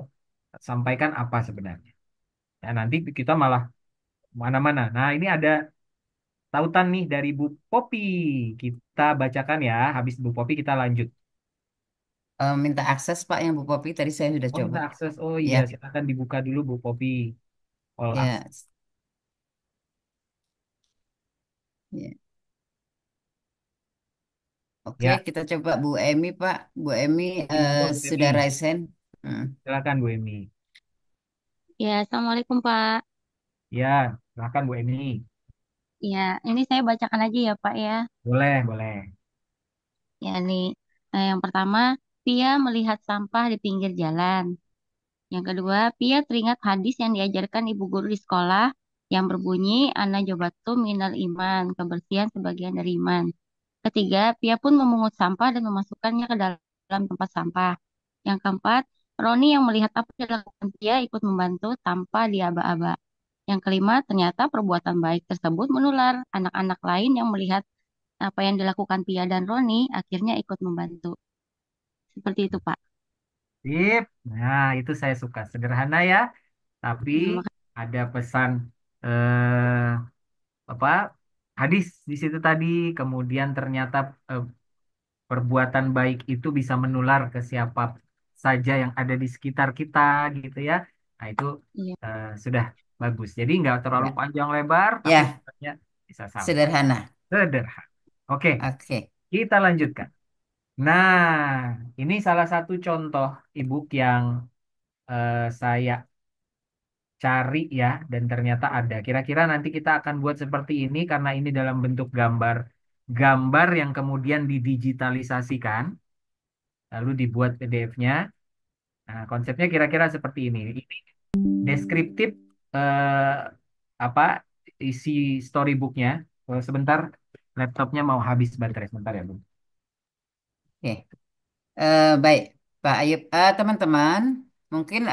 sampaikan apa sebenarnya. Ya, nanti kita malah mana-mana. Nah, ini ada tautan nih dari Bu Popi. Kita bacakan ya. Habis Bu Popi kita lanjut. Minta akses Pak yang Bu Popi tadi saya sudah Oh, coba. minta akses. Oh Ya, iya, silakan dibuka dulu Bu Popi. All ya, akses. ya. Oke, Ya, kita coba Bu Emi Pak. Bu Emi monggo Bu sudah Emi. resen. Hmm. Silakan Bu Emi. Ya, Assalamualaikum Pak. Ya, silakan Bu Emi. Ya, ini saya bacakan aja ya Pak ya. Boleh, boleh. Ya, nih. Yang pertama, Pia melihat sampah di pinggir jalan. Yang kedua, Pia teringat hadis yang diajarkan ibu guru di sekolah yang berbunyi, Ana jobatu minal iman, kebersihan sebagian dari iman. Ketiga, Pia pun memungut sampah dan memasukkannya ke dalam tempat sampah. Yang keempat, Roni yang melihat apa yang dilakukan Pia ikut membantu tanpa diaba-aba. Yang kelima, ternyata perbuatan baik tersebut menular. Anak-anak lain yang melihat apa yang dilakukan Pia dan Roni, akhirnya ikut membantu. Seperti itu, Pak. Sip. Nah, itu saya suka. Sederhana ya, tapi Nah, ada pesan eh apa hadis di situ tadi. Kemudian ternyata eh, perbuatan baik itu bisa menular ke siapa saja yang ada di sekitar kita gitu ya. Nah, itu iya. sudah bagus. Jadi nggak terlalu Ya, panjang lebar, tapi ya, sebenarnya bisa sampai. sederhana. Sederhana. Oke, Oke. kita lanjutkan. Nah, ini salah satu contoh ebook yang saya cari ya, dan ternyata ada. Kira-kira nanti kita akan buat seperti ini karena ini dalam bentuk gambar, gambar yang kemudian didigitalisasikan, lalu dibuat PDF-nya. Nah, konsepnya kira-kira seperti ini. Ini deskriptif eh, apa isi storybooknya. Sebentar, laptopnya mau habis baterai. Sebentar ya, Bu. Oke. Baik, Pak Ayub. Teman-teman, mungkin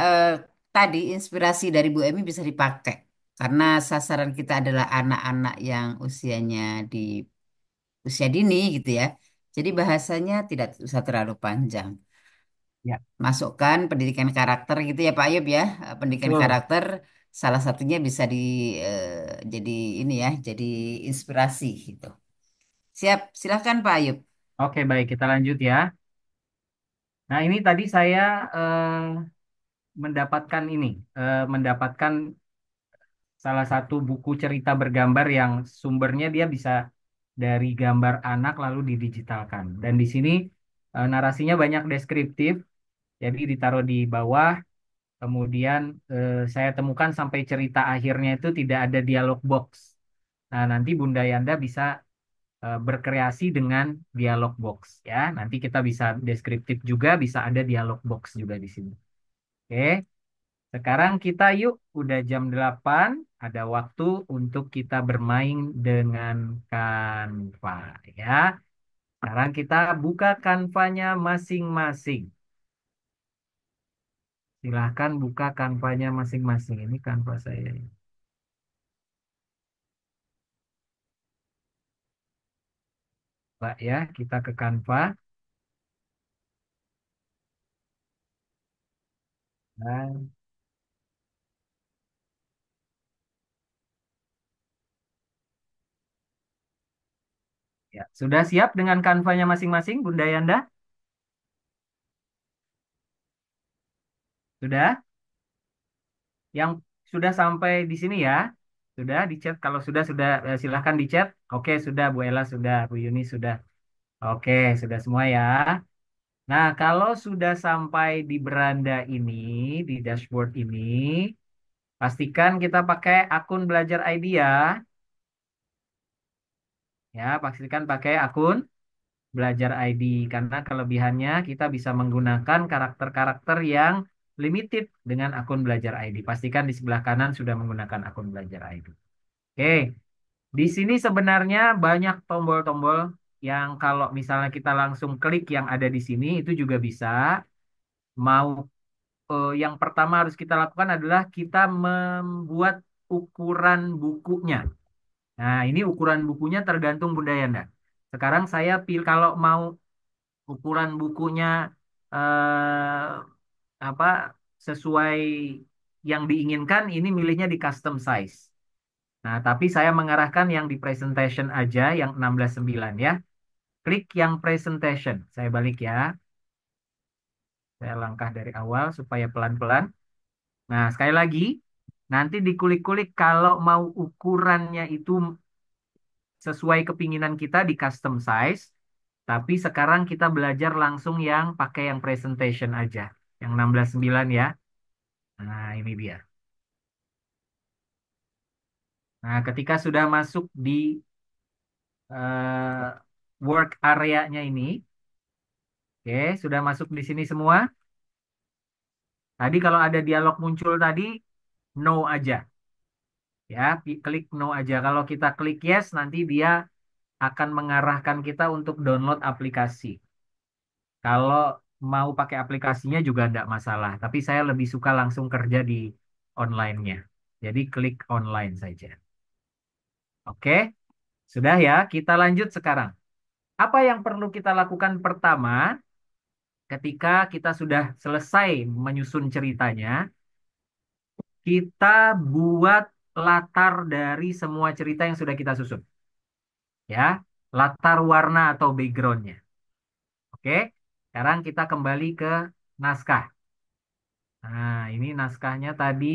tadi inspirasi dari Bu Emi bisa dipakai karena sasaran kita adalah anak-anak yang usianya di usia dini gitu ya. Jadi bahasanya tidak usah terlalu panjang. Ya, Masukkan pendidikan karakter gitu ya Pak Ayub ya. Pendidikan betul. karakter salah satunya bisa jadi ini ya, jadi inspirasi gitu. Siap, silahkan Pak Ayub. Oke, baik, kita lanjut ya. Nah, ini tadi saya mendapatkan ini, mendapatkan salah satu buku cerita bergambar yang sumbernya dia bisa dari gambar anak lalu didigitalkan. Dan di sini narasinya banyak deskriptif, jadi ditaruh di bawah. Kemudian saya temukan sampai cerita akhirnya itu tidak ada dialog box. Nah, nanti Bunda Yanda bisa berkreasi dengan dialog box ya. Nanti kita bisa deskriptif juga, bisa ada dialog box juga di sini. Oke. Sekarang kita yuk, udah jam 8, ada waktu untuk kita bermain dengan Canva ya. Sekarang kita buka Canva-nya masing-masing. Silahkan buka Canva-nya masing-masing. Ini Canva saya. Mbak ya, kita ke Canva. Dan ya, sudah siap dengan Canva-nya masing-masing, Bunda Yanda? Sudah? Yang sudah sampai di sini ya? Sudah di chat. Kalau sudah silahkan di chat. Oke, sudah Bu Ella sudah, Bu Yuni sudah. Oke, sudah semua ya. Nah, kalau sudah sampai di beranda ini, di dashboard ini, pastikan kita pakai akun Belajar ID ya. Ya, pastikan pakai akun Belajar ID. Karena kelebihannya kita bisa menggunakan karakter-karakter yang limited dengan akun Belajar ID. Pastikan di sebelah kanan sudah menggunakan akun Belajar ID. Oke, di sini sebenarnya banyak tombol-tombol yang kalau misalnya kita langsung klik yang ada di sini, itu juga bisa. Mau yang pertama harus kita lakukan adalah kita membuat ukuran bukunya. Nah, ini ukuran bukunya tergantung Bunda Yanda. Sekarang saya pilih kalau mau ukuran bukunya eh, apa sesuai yang diinginkan, ini milihnya di custom size. Nah, tapi saya mengarahkan yang di presentation aja, yang 16:9 ya. Klik yang presentation. Saya balik ya. Saya langkah dari awal supaya pelan-pelan. Nah, sekali lagi, nanti dikulik-kulik kalau mau ukurannya itu sesuai kepinginan kita di custom size. Tapi sekarang kita belajar langsung yang pakai yang presentation aja. Yang 16:9 ya. Nah, ini dia. Nah, ketika sudah masuk di work area-nya ini, oke, sudah masuk di sini semua. Tadi kalau ada dialog muncul tadi, no aja. Ya, klik no aja. Kalau kita klik yes, nanti dia akan mengarahkan kita untuk download aplikasi. Kalau mau pakai aplikasinya juga tidak masalah. Tapi saya lebih suka langsung kerja di online-nya. Jadi klik online saja. Oke, sudah ya. Kita lanjut sekarang. Apa yang perlu kita lakukan pertama ketika kita sudah selesai menyusun ceritanya, kita buat latar dari semua cerita yang sudah kita susun. Ya, latar warna atau backgroundnya. Oke, sekarang kita kembali ke naskah. Nah, ini naskahnya tadi.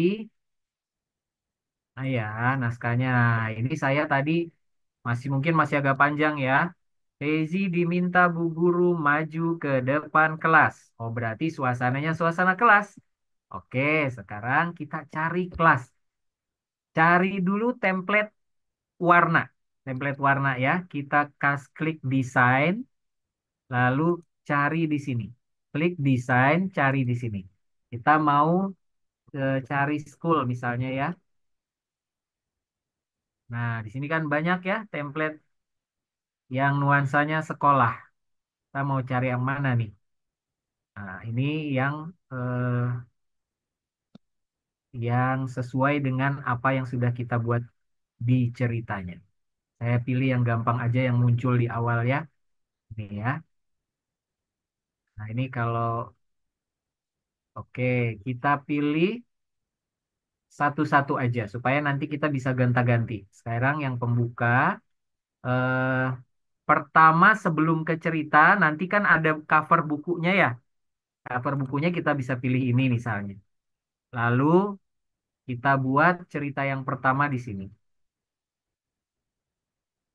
Nah, ya, naskahnya. Nah, ini saya tadi mungkin masih agak panjang ya. Daisy diminta Bu Guru maju ke depan kelas. Oh, berarti suasananya suasana kelas. Oke, sekarang kita cari kelas. Cari dulu template warna. Template warna ya. Kita klik desain, lalu cari di sini. Klik desain, cari di sini. Kita mau cari school misalnya ya. Nah, di sini kan banyak ya template yang nuansanya sekolah. Kita mau cari yang mana nih? Nah, ini yang sesuai dengan apa yang sudah kita buat di ceritanya. Saya pilih yang gampang aja yang muncul di awal ya. Ini ya. Nah, ini kalau oke, kita pilih satu-satu aja supaya nanti kita bisa gonta-ganti. Sekarang yang pembuka eh pertama sebelum ke cerita nanti kan ada cover bukunya ya. Cover bukunya kita bisa pilih ini misalnya. Lalu kita buat cerita yang pertama di sini.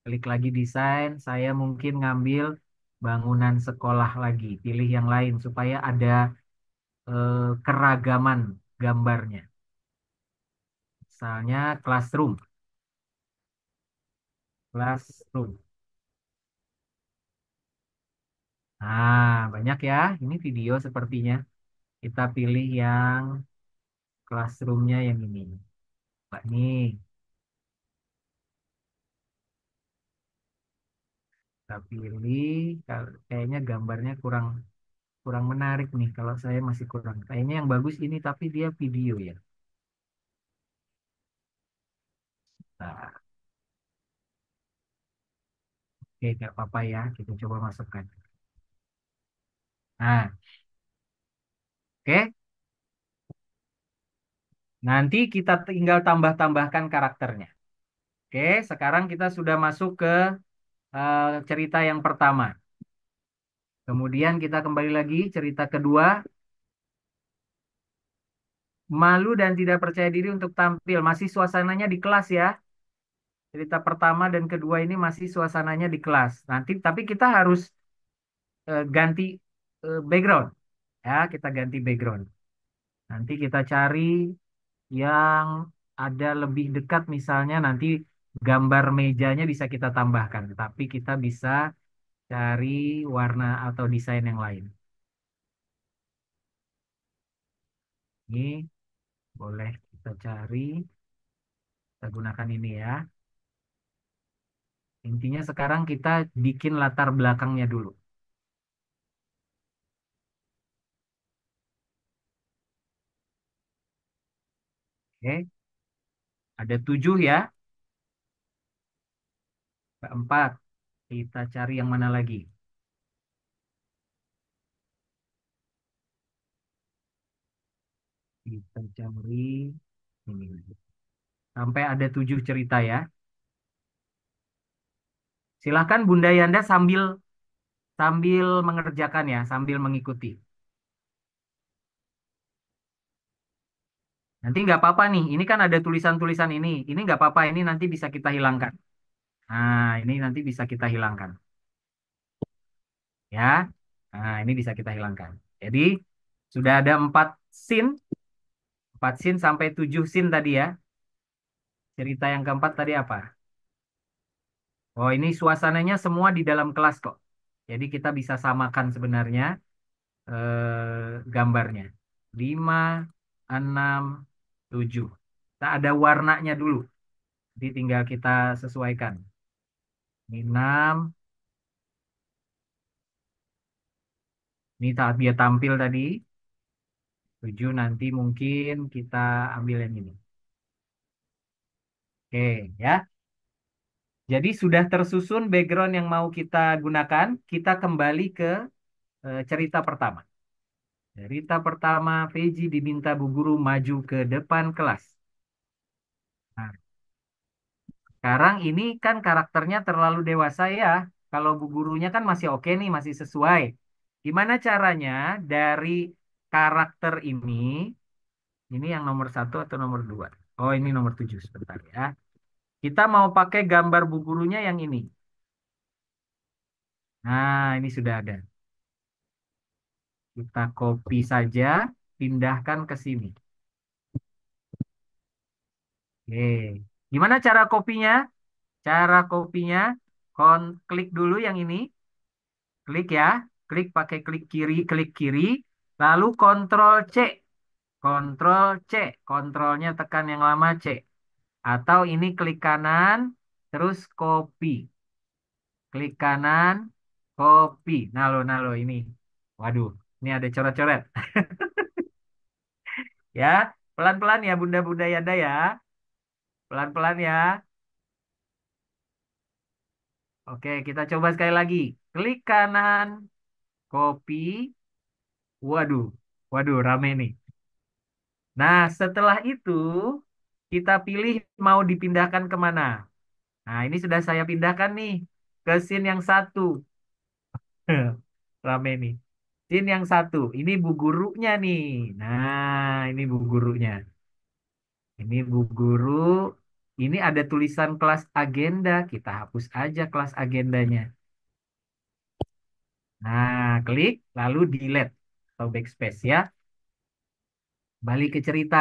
Klik lagi desain, saya mungkin ngambil bangunan sekolah lagi. Pilih yang lain supaya ada keragaman gambarnya. Misalnya classroom. Classroom. Nah, banyak ya. Ini video sepertinya. Kita pilih yang classroomnya yang ini. Pak nih, kita pilih. Kayaknya gambarnya kurang kurang menarik nih. Kalau saya masih kurang. Kayaknya yang bagus ini tapi dia video ya. Nah, oke, nggak apa-apa ya. Kita coba masukkan. Nah, oke. Nanti kita tinggal tambah-tambahkan karakternya. Oke, sekarang kita sudah masuk ke cerita yang pertama. Kemudian kita kembali lagi cerita kedua. Malu dan tidak percaya diri untuk tampil. Masih suasananya di kelas ya. Cerita pertama dan kedua ini masih suasananya di kelas. Nanti tapi kita harus ganti background. Ya, kita ganti background. Nanti kita cari yang ada lebih dekat misalnya nanti gambar mejanya bisa kita tambahkan. Tapi kita bisa cari warna atau desain yang lain. Ini boleh kita cari, kita gunakan ini ya. Intinya sekarang kita bikin latar belakangnya dulu. Oke, ada 7 ya. Keempat, kita cari yang mana lagi? Kita cari ini. Sampai ada 7 cerita ya. Silahkan Bunda Yanda sambil sambil mengerjakan ya, sambil mengikuti. Nanti nggak apa-apa nih, ini kan ada tulisan-tulisan ini. Ini nggak apa-apa, ini nanti bisa kita hilangkan. Nah, ini nanti bisa kita hilangkan. Ya, nah ini bisa kita hilangkan. Jadi, sudah ada 4 scene, 4 scene sampai 7 scene tadi ya. Cerita yang keempat tadi apa? Oh, ini suasananya semua di dalam kelas kok. Jadi kita bisa samakan sebenarnya gambarnya. 5, 6, 7. Nah, ada warnanya dulu. Jadi tinggal kita sesuaikan. Ini 6. Ini saat dia tampil tadi. 7 nanti mungkin kita ambil yang ini. Oke, ya. Jadi sudah tersusun background yang mau kita gunakan, kita kembali ke cerita pertama. Cerita pertama, Feji diminta bu guru maju ke depan kelas. Nah, sekarang ini kan karakternya terlalu dewasa ya. Kalau bu gurunya kan masih oke nih, masih sesuai. Gimana caranya dari karakter ini yang nomor satu atau nomor dua? Oh, ini nomor tujuh sebentar ya. Kita mau pakai gambar bu gurunya yang ini. Nah, ini sudah ada. Kita copy saja, pindahkan ke sini. Oke. Gimana cara kopinya? Cara kopinya, klik dulu yang ini. Klik ya. Klik pakai klik kiri. Lalu Ctrl C. Ctrl C. Kontrolnya tekan yang lama C. Atau ini klik kanan, terus copy. Klik kanan, copy. Nalo ini. Waduh, ini ada coret-coret. Ya, pelan-pelan ya Bunda-Bunda Yanda ya. Pelan-pelan ya. Oke, kita coba sekali lagi. Klik kanan, copy. Waduh, waduh, rame nih. Nah, setelah itu kita pilih mau dipindahkan kemana. Nah, ini sudah saya pindahkan nih ke scene yang satu. Rame nih. Scene yang satu. Ini bu gurunya nih. Nah, ini bu gurunya. Ini bu guru. Ini ada tulisan kelas agenda. Kita hapus aja kelas agendanya. Nah, klik lalu delete atau backspace ya. Balik ke cerita.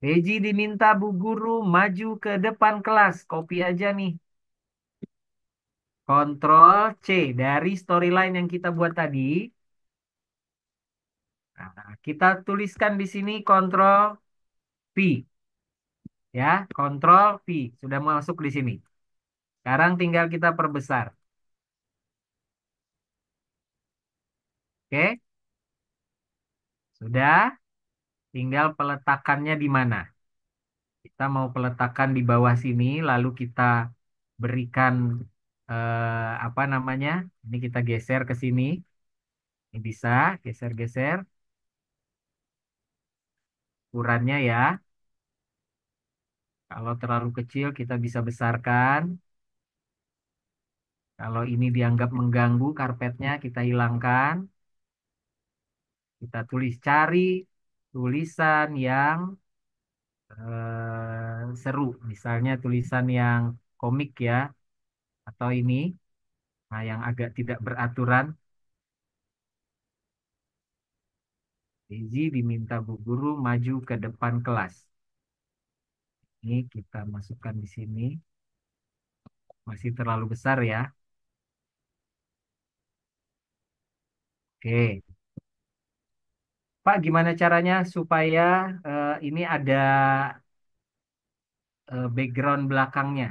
Reji diminta bu guru maju ke depan kelas. Copy aja nih. Kontrol C dari storyline yang kita buat tadi. Nah, kita tuliskan di sini kontrol V. Ya, kontrol V. Sudah masuk di sini. Sekarang tinggal kita perbesar. Oke, sudah. Tinggal peletakannya di mana. Kita mau peletakan di bawah sini, lalu kita berikan apa namanya? Ini kita geser ke sini. Ini bisa geser-geser ukurannya ya. Kalau terlalu kecil kita bisa besarkan. Kalau ini dianggap mengganggu karpetnya kita hilangkan. Kita tulis cari tulisan yang seru. Misalnya tulisan yang komik ya. Atau ini. Nah, yang agak tidak beraturan. Izzy diminta bu guru maju ke depan kelas. Ini kita masukkan di sini. Masih terlalu besar ya. Oke. Pak, gimana caranya supaya ini ada background belakangnya?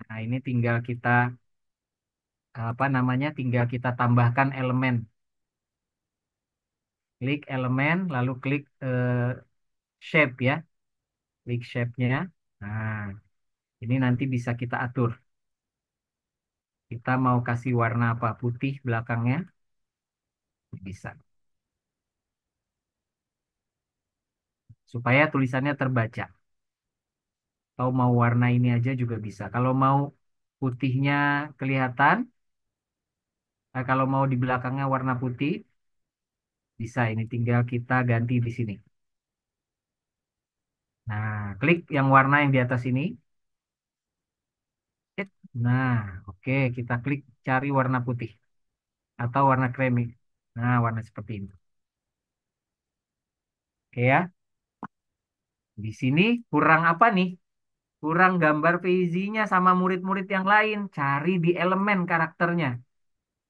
Nah, ini tinggal kita apa namanya? Tinggal kita tambahkan elemen. Klik elemen, lalu klik shape ya. Klik shape-nya. Nah, ini nanti bisa kita atur. Kita mau kasih warna apa? Putih belakangnya. Bisa. Supaya tulisannya terbaca. Atau mau warna ini aja juga bisa. Kalau mau putihnya kelihatan, kalau mau di belakangnya warna putih, bisa. Ini tinggal kita ganti di sini. Nah, klik yang warna yang di atas ini. Nah, oke, kita klik cari warna putih atau warna kremi. Nah, warna seperti ini. Oke ya. Di sini kurang apa nih? Kurang gambar Feizi-nya sama murid-murid yang lain. Cari di elemen karakternya.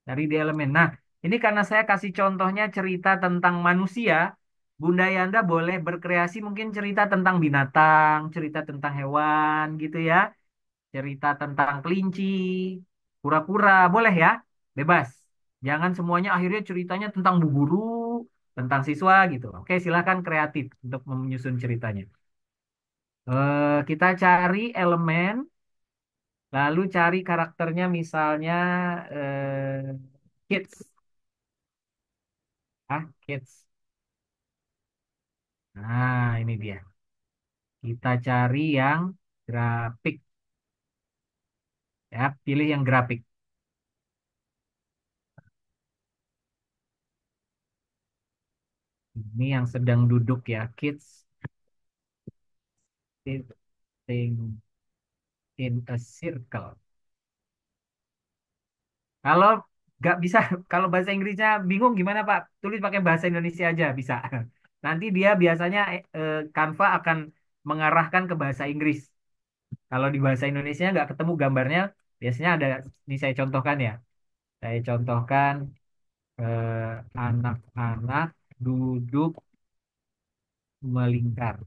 Cari di elemen. Nah, ini karena saya kasih contohnya cerita tentang manusia, Bunda Yanda boleh berkreasi mungkin cerita tentang binatang, cerita tentang hewan gitu ya, cerita tentang kelinci, kura-kura, boleh ya? Bebas. Jangan semuanya akhirnya ceritanya tentang bu guru, tentang siswa gitu. Oke, silahkan kreatif untuk menyusun ceritanya. Kita cari elemen, Lalu cari karakternya misalnya eh, kids. Ah, kids. Nah, ini dia. Kita cari yang grafik. Ya, pilih yang grafik. Ini yang sedang duduk ya, kids sitting in a circle. Kalau nggak bisa, kalau bahasa Inggrisnya bingung gimana Pak? Tulis pakai bahasa Indonesia aja bisa. Nanti dia biasanya Canva akan mengarahkan ke bahasa Inggris. Kalau di bahasa Indonesia nggak ketemu gambarnya, biasanya ada. Ini saya contohkan ya. Saya contohkan anak-anak duduk melingkar.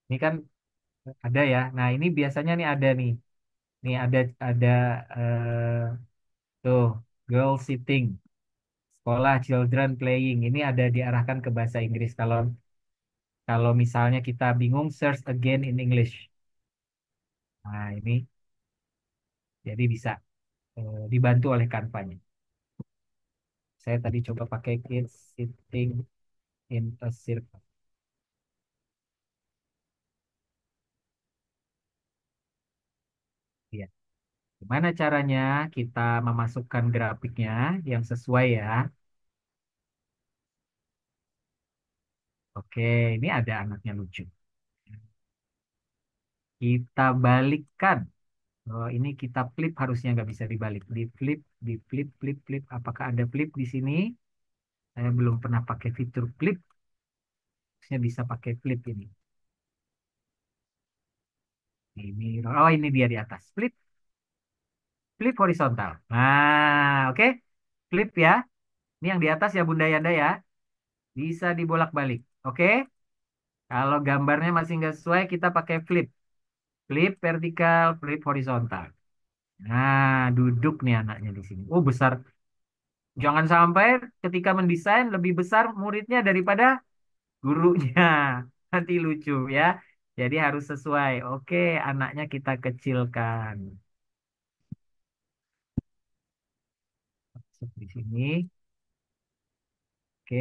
Ini kan ada ya. Nah ini biasanya nih ada nih. Nih ada tuh girl sitting. Sekolah children playing ini ada diarahkan ke bahasa Inggris. Kalau kalau misalnya kita bingung, search again in English. Nah ini jadi bisa dibantu oleh Canva-nya. Saya tadi coba pakai kids sitting in a circle. Ya. Gimana caranya kita memasukkan grafiknya yang sesuai ya? Oke, ini ada anaknya lucu. Kita balikkan. Oh, ini kita flip harusnya nggak bisa dibalik. Di flip, flip, flip. Apakah ada flip di sini? Saya belum pernah pakai fitur flip. Harusnya bisa pakai flip ini. Ini, oh ini dia di atas. Flip, flip horizontal. Nah, oke. Flip ya. Ini yang di atas ya Bunda Yanda ya. Bisa dibolak-balik. Oke. Kalau gambarnya masih nggak sesuai, kita pakai flip. Flip vertikal, flip horizontal. Nah, duduk nih anaknya di sini. Oh, besar. Jangan sampai ketika mendesain lebih besar muridnya daripada gurunya. Nanti lucu ya. Jadi harus sesuai. Oke, anaknya kita kecilkan. Masuk di sini. Oke,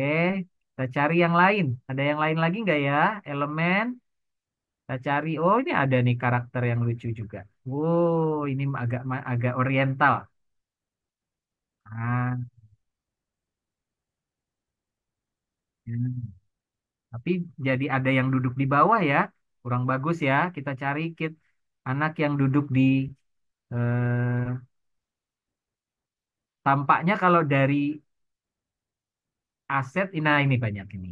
kita cari yang lain. Ada yang lain lagi nggak ya? Elemen. Kita cari. Oh, ini ada nih karakter yang lucu juga. Wow, ini agak oriental. Ah, hmm. Tapi jadi ada yang duduk di bawah ya. Kurang bagus ya. Kita cari anak yang duduk di eh, tampaknya kalau dari aset, nah ini banyak ini.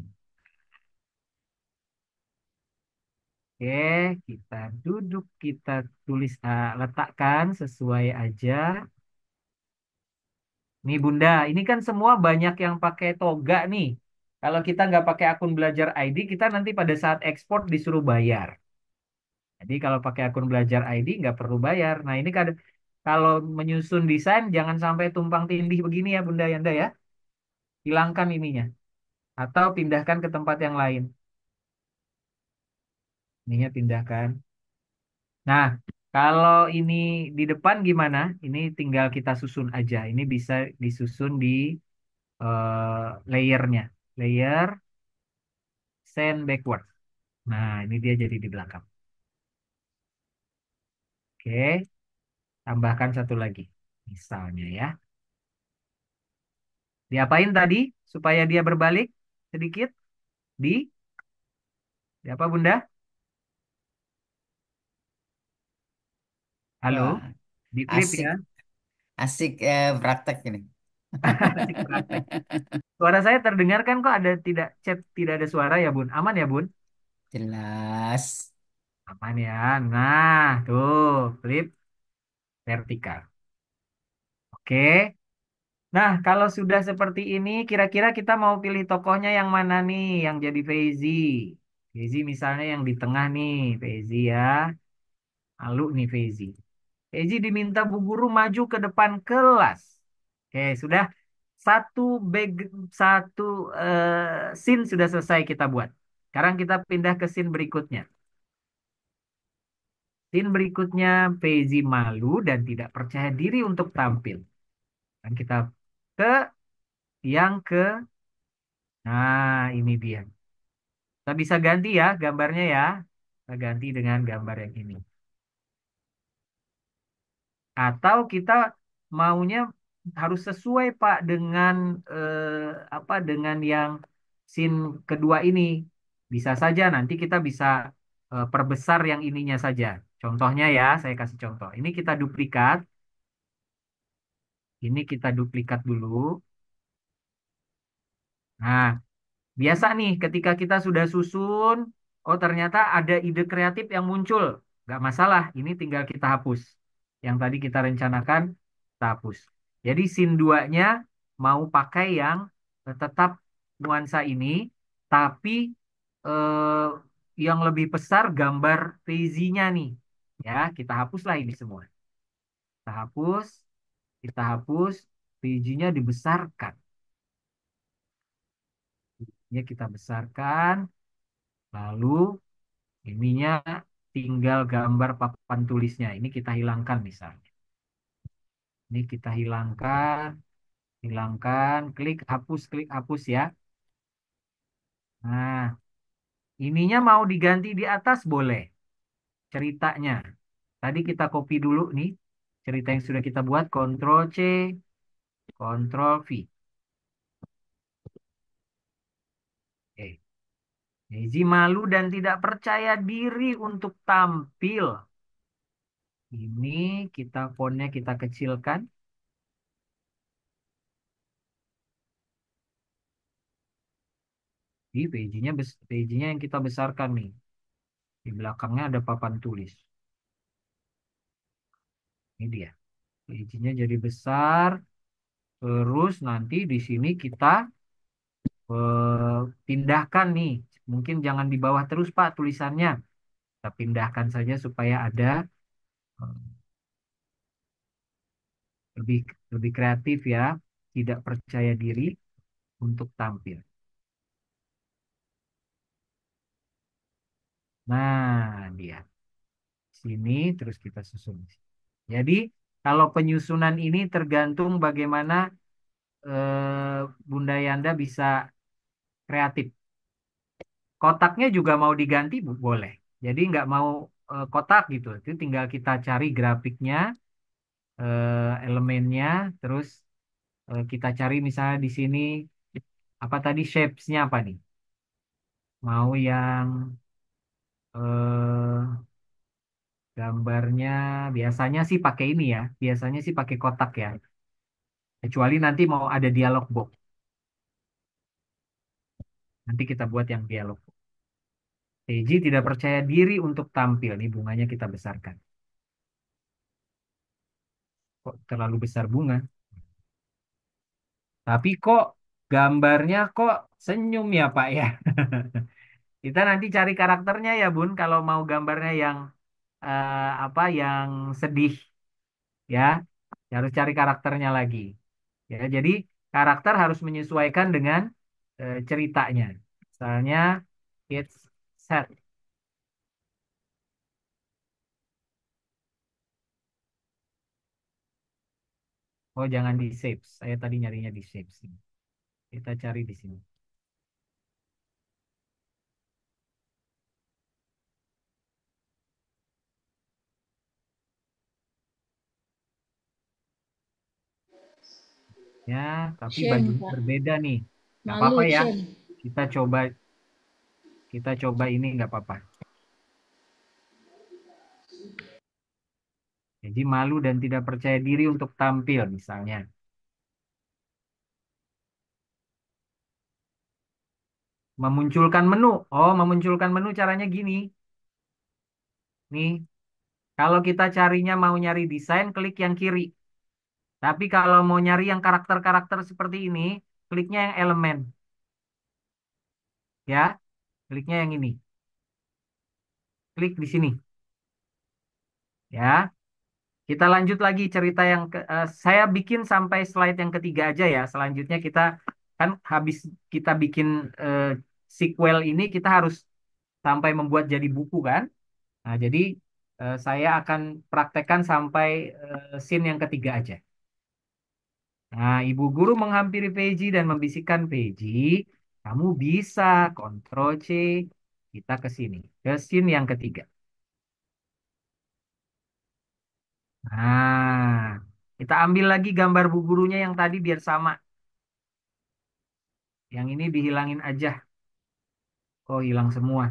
Oke, kita duduk, kita tulis, letakkan sesuai aja. Nih Bunda, ini kan semua banyak yang pakai toga nih. Kalau kita nggak pakai akun belajar ID, kita nanti pada saat ekspor disuruh bayar. Jadi kalau pakai akun belajar ID nggak perlu bayar. Nah ini kan kalau menyusun desain jangan sampai tumpang tindih begini ya Bunda Yanda ya. Hilangkan ininya atau pindahkan ke tempat yang lain. Ininya pindahkan. Nah, kalau ini di depan gimana? Ini tinggal kita susun aja. Ini bisa disusun di layernya. Layer, send backward. Nah, ini dia jadi di belakang. Oke, tambahkan satu lagi. Misalnya ya. Diapain tadi supaya dia berbalik sedikit? Di, di apa Bunda? Wah, Halo? Di flip asik, ya. asik praktek ini. Asik praktek. Suara saya terdengar kan kok ada tidak chat tidak ada suara ya Bun? Aman ya Bun? Jelas. Aman ya. Nah, tuh flip vertikal. Oke. Nah, kalau sudah seperti ini, kira-kira kita mau pilih tokohnya yang mana nih? Yang jadi Feizi. Feizi misalnya yang di tengah nih, Feizi ya. Lalu nih Feizi. Feizi diminta Bu Guru maju ke depan kelas. Oke, sudah satu bag, satu scene sudah selesai kita buat. Sekarang kita pindah ke scene berikutnya. Scene berikutnya, Feizi malu dan tidak percaya diri untuk tampil. Dan kita ke yang ke, nah ini dia. Kita bisa ganti ya gambarnya ya. Kita ganti dengan gambar yang ini. Atau kita maunya harus sesuai Pak dengan apa dengan yang scene kedua ini. Bisa saja nanti kita bisa perbesar yang ininya saja. Contohnya ya, saya kasih contoh. Ini kita duplikat. Ini kita duplikat dulu. Nah, biasa nih, ketika kita sudah susun, oh ternyata ada ide kreatif yang muncul. Nggak masalah, ini tinggal kita hapus. Yang tadi kita rencanakan, kita hapus. Jadi scene 2-nya mau pakai yang tetap nuansa ini, tapi eh, yang lebih besar gambar Daisy-nya nih. Ya, kita hapuslah ini semua. Kita hapus, Daisy-nya dibesarkan. Ya, kita besarkan, lalu ininya tinggal gambar papan tulisnya. Ini kita hilangkan misalnya. Ini kita hilangkan, klik hapus ya. Nah, ininya mau diganti di atas boleh. Ceritanya. Tadi kita copy dulu nih. Cerita yang sudah kita buat, Ctrl C, Ctrl V. Oke. Daisy malu dan tidak percaya diri untuk tampil. Ini kita fontnya kita kecilkan. Di page-nya yang kita besarkan nih. Di belakangnya ada papan tulis. Ini dia. Page-nya jadi besar. Terus nanti di sini kita pindahkan nih. Mungkin jangan di bawah terus Pak tulisannya. Kita pindahkan saja supaya ada eh, lebih lebih kreatif ya. Tidak percaya diri untuk tampil. Nah, dia. Sini terus kita susun. Jadi kalau penyusunan ini tergantung bagaimana Bunda Yanda bisa kreatif. Kotaknya juga mau diganti boleh. Jadi nggak mau kotak gitu. Itu tinggal kita cari grafiknya, elemennya, terus kita cari misalnya di sini apa tadi shapes-nya apa nih? Mau yang eh, gambarnya biasanya sih pakai ini ya. Biasanya sih pakai kotak ya. Kecuali nanti mau ada dialog box. Nanti kita buat yang dialog. Teji tidak percaya diri untuk tampil. Nih bunganya kita besarkan. Kok terlalu besar bunga? Tapi kok gambarnya kok senyum ya Pak ya? Kita nanti cari karakternya ya Bun. Kalau mau gambarnya yang apa yang sedih ya, harus cari karakternya lagi. Ya, jadi karakter harus menyesuaikan dengan ceritanya. Misalnya it's sad. Oh jangan di save. Saya tadi nyarinya di save sih. Kita cari di sini. Ya, tapi Shame, bajunya Pak. berbeda nih. Nggak Malu, apa-apa ya. shame. Kita coba kita coba ini nggak apa-apa. Jadi malu dan tidak percaya diri untuk tampil misalnya. Memunculkan menu. Oh, memunculkan menu caranya gini. Nih, kalau kita carinya mau nyari desain, klik yang kiri. Tapi kalau mau nyari yang karakter-karakter seperti ini, kliknya yang elemen. Ya, kliknya yang ini. Klik di sini. Ya, kita lanjut lagi cerita yang saya bikin sampai slide yang ketiga aja ya. Selanjutnya kita kan habis kita bikin sequel ini kita harus sampai membuat jadi buku kan. Nah, jadi saya akan praktekkan sampai scene yang ketiga aja. Nah, ibu guru menghampiri Peji dan membisikkan Peji, kamu bisa Ctrl C, kita ke sini, ke scene yang ketiga. Nah, kita ambil lagi gambar bu gurunya yang tadi biar sama. Yang ini dihilangin aja. Oh, hilang semua.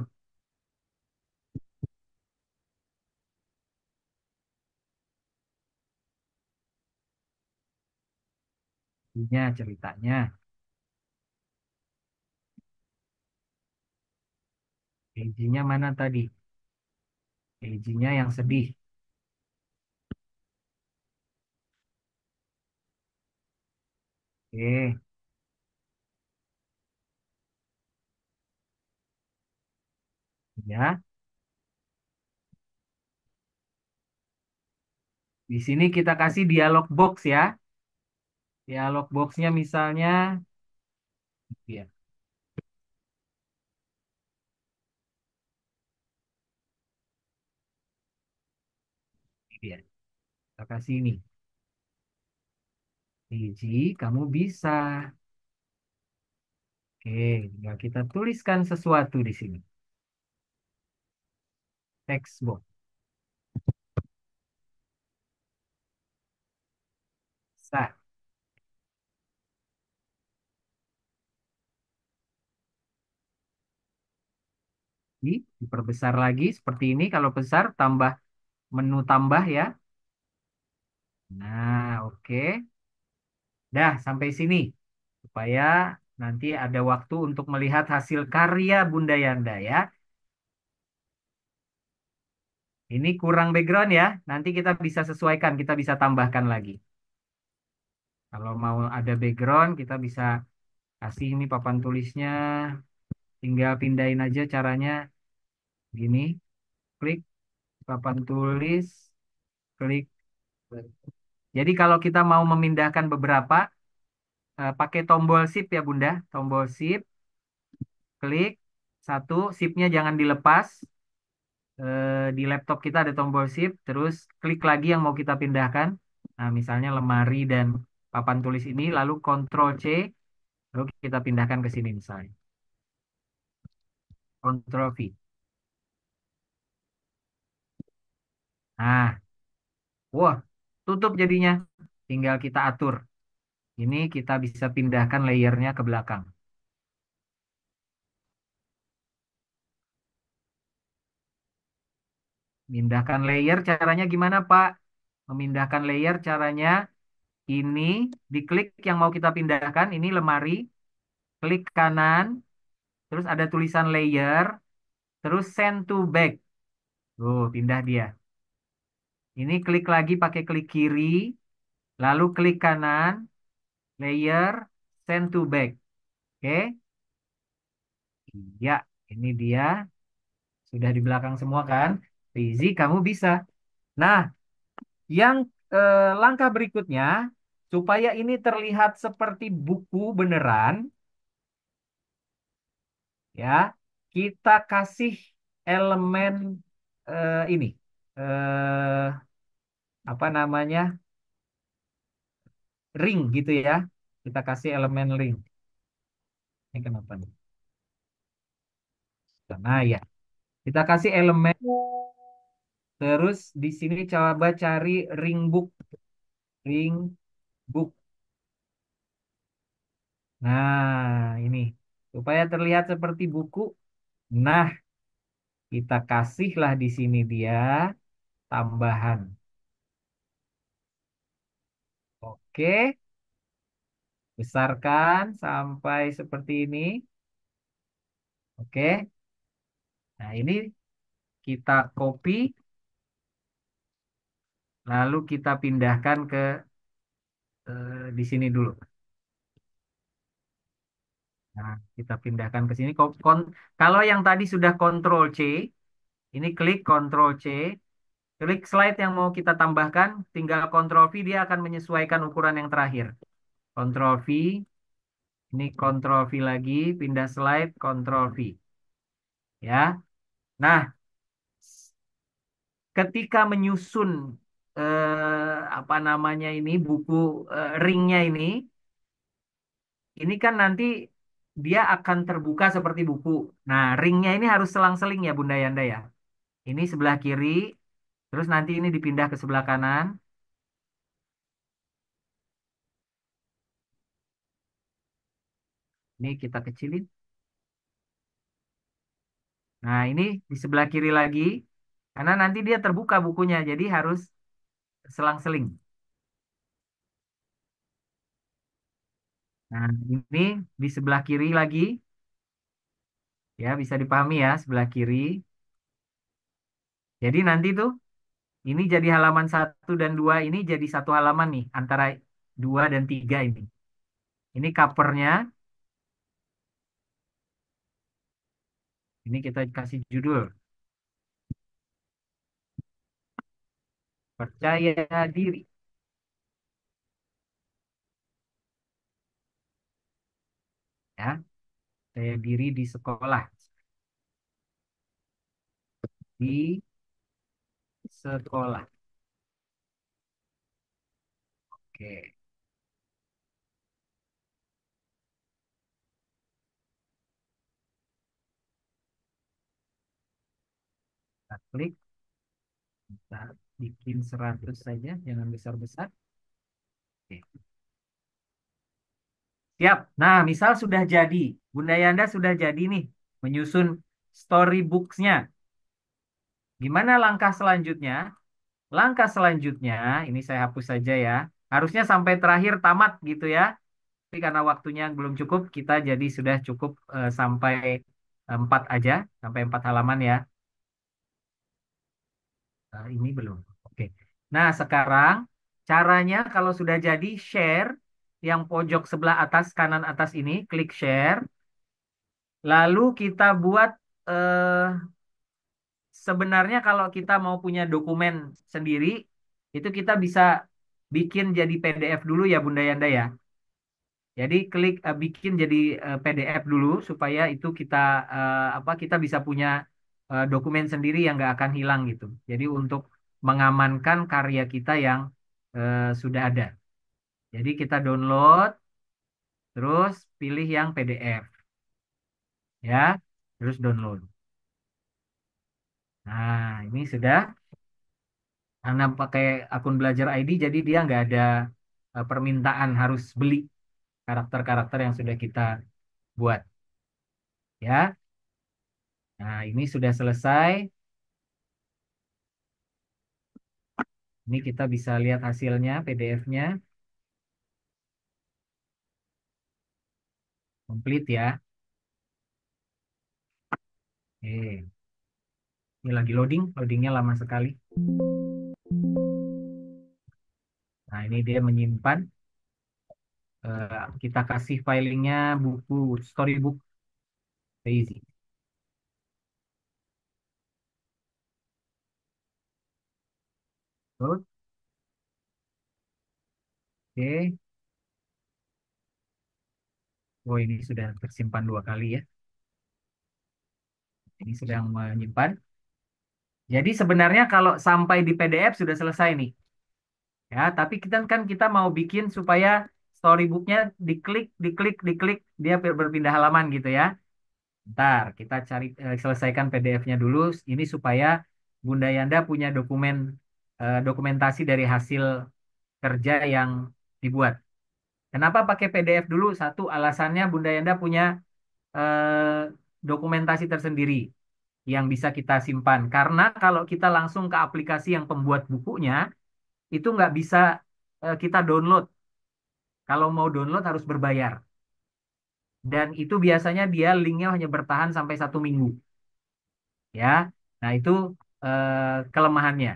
Ininya ceritanya. Pejinya mana tadi? Pejinya yang sedih. Oke, ya. Di sini kita kasih dialog box ya. Dialog boxnya misalnya, ya, ini dia. Kita kasih ini. Peji, kamu bisa. Oke, tinggal kita tuliskan sesuatu di sini. Text box. Sa. Diperbesar lagi seperti ini. Kalau besar, tambah menu tambah ya. Nah, oke. Dah, sampai sini. Supaya nanti ada waktu untuk melihat hasil karya Bunda Yanda ya. Ini kurang background ya. Nanti kita bisa sesuaikan, kita bisa tambahkan lagi. Kalau mau ada background, kita bisa kasih ini papan tulisnya. Tinggal pindahin aja caranya gini. Klik papan tulis, klik. Jadi kalau kita mau memindahkan beberapa, pakai tombol shift ya Bunda. Tombol shift, klik satu, shiftnya jangan dilepas. Di laptop kita ada tombol shift, terus klik lagi yang mau kita pindahkan. Nah, misalnya lemari dan papan tulis ini, lalu Ctrl C, lalu kita pindahkan ke sini misalnya. Ctrl V. Nah, wah, tutup jadinya. Tinggal kita atur. Ini kita bisa pindahkan layernya ke belakang. Pindahkan layer caranya gimana, Pak? Memindahkan layer caranya ini diklik yang mau kita pindahkan, ini lemari, klik kanan, terus ada tulisan layer, terus send to back. Tuh, pindah dia. Ini klik lagi pakai klik kiri, lalu klik kanan, layer, send to back. Oke? Ya, ini dia. Sudah di belakang semua kan? Rizzy, kamu bisa. Nah, yang langkah berikutnya, supaya ini terlihat seperti buku beneran, ya, kita kasih elemen ini. Eh, apa namanya? Ring gitu ya. Kita kasih elemen ring. Ini kenapa nih? Nah ya, kita kasih elemen. Terus di sini coba cari ring book. Ring book. Nah, ini. Supaya terlihat seperti buku. Nah, kita kasihlah di sini dia tambahan. Oke, besarkan sampai seperti ini. Oke. Nah, ini kita copy, lalu kita pindahkan ke di sini dulu. Nah, kita pindahkan ke sini. Kalau yang tadi sudah Ctrl C, ini klik Ctrl C, klik slide yang mau kita tambahkan, tinggal Ctrl V, dia akan menyesuaikan ukuran yang terakhir. Ctrl V, Ini Ctrl V lagi, pindah slide, Ctrl V. Ya. Nah, ketika menyusun apa namanya ini buku ringnya ini kan nanti dia akan terbuka seperti buku. Nah, ringnya ini harus selang-seling ya Bunda Yanda ya. Ini sebelah kiri, terus nanti ini dipindah ke sebelah kanan. Ini kita kecilin. Nah, ini di sebelah kiri lagi, karena nanti dia terbuka bukunya, jadi harus selang-seling. Nah, ini di sebelah kiri lagi, ya bisa dipahami ya, sebelah kiri. Jadi nanti tuh, ini jadi halaman 1 dan 2 ini jadi satu halaman nih, antara 2 dan 3 ini. Ini covernya, ini kita kasih judul, Percaya Diri. Ya, percaya diri di sekolah. Di sekolah. Oke, kita klik. Kita bikin 100 saja, jangan besar-besar. Oke. Siap. Nah, misal sudah jadi. Bunda Yanda sudah jadi nih. Menyusun storybooks-nya. Gimana langkah selanjutnya? Langkah selanjutnya, ini saya hapus saja ya. Harusnya sampai terakhir tamat gitu ya. Tapi karena waktunya belum cukup, kita jadi sudah cukup sampai 4 aja. Sampai 4 halaman ya. Ini belum. Oke. Nah, sekarang caranya kalau sudah jadi share yang pojok sebelah atas kanan atas ini, klik share. Lalu kita buat eh, sebenarnya kalau kita mau punya dokumen sendiri, itu kita bisa bikin jadi PDF dulu ya Bunda Yanda ya. Jadi klik bikin jadi PDF dulu supaya itu kita apa kita bisa punya dokumen sendiri yang nggak akan hilang gitu. Jadi untuk mengamankan karya kita yang sudah ada. Jadi kita download, terus pilih yang PDF ya, terus download. Nah ini sudah karena pakai akun Belajar ID, jadi dia nggak ada permintaan harus beli karakter-karakter yang sudah kita buat ya. Nah ini sudah selesai. Ini kita bisa lihat hasilnya, PDF-nya. Komplit ya. Oke. Ini lagi loading, loadingnya lama sekali. Nah, ini dia menyimpan. Kita kasih filingnya buku storybook Daisy. Oke. Oh, ini sudah tersimpan 2 kali ya. Ini sedang menyimpan. Jadi sebenarnya kalau sampai di PDF sudah selesai nih. Ya, tapi kita mau bikin supaya storybooknya diklik, diklik, diklik, dia berpindah halaman gitu ya. Ntar kita cari selesaikan PDF-nya dulu. Ini supaya Bunda Yanda punya dokumentasi dari hasil kerja yang dibuat. Kenapa pakai PDF dulu? Satu, alasannya Bunda Yanda punya dokumentasi tersendiri yang bisa kita simpan. Karena kalau kita langsung ke aplikasi yang pembuat bukunya, itu nggak bisa kita download. Kalau mau download harus berbayar. Dan itu biasanya dia linknya hanya bertahan sampai 1 minggu. Ya, nah itu eh, kelemahannya.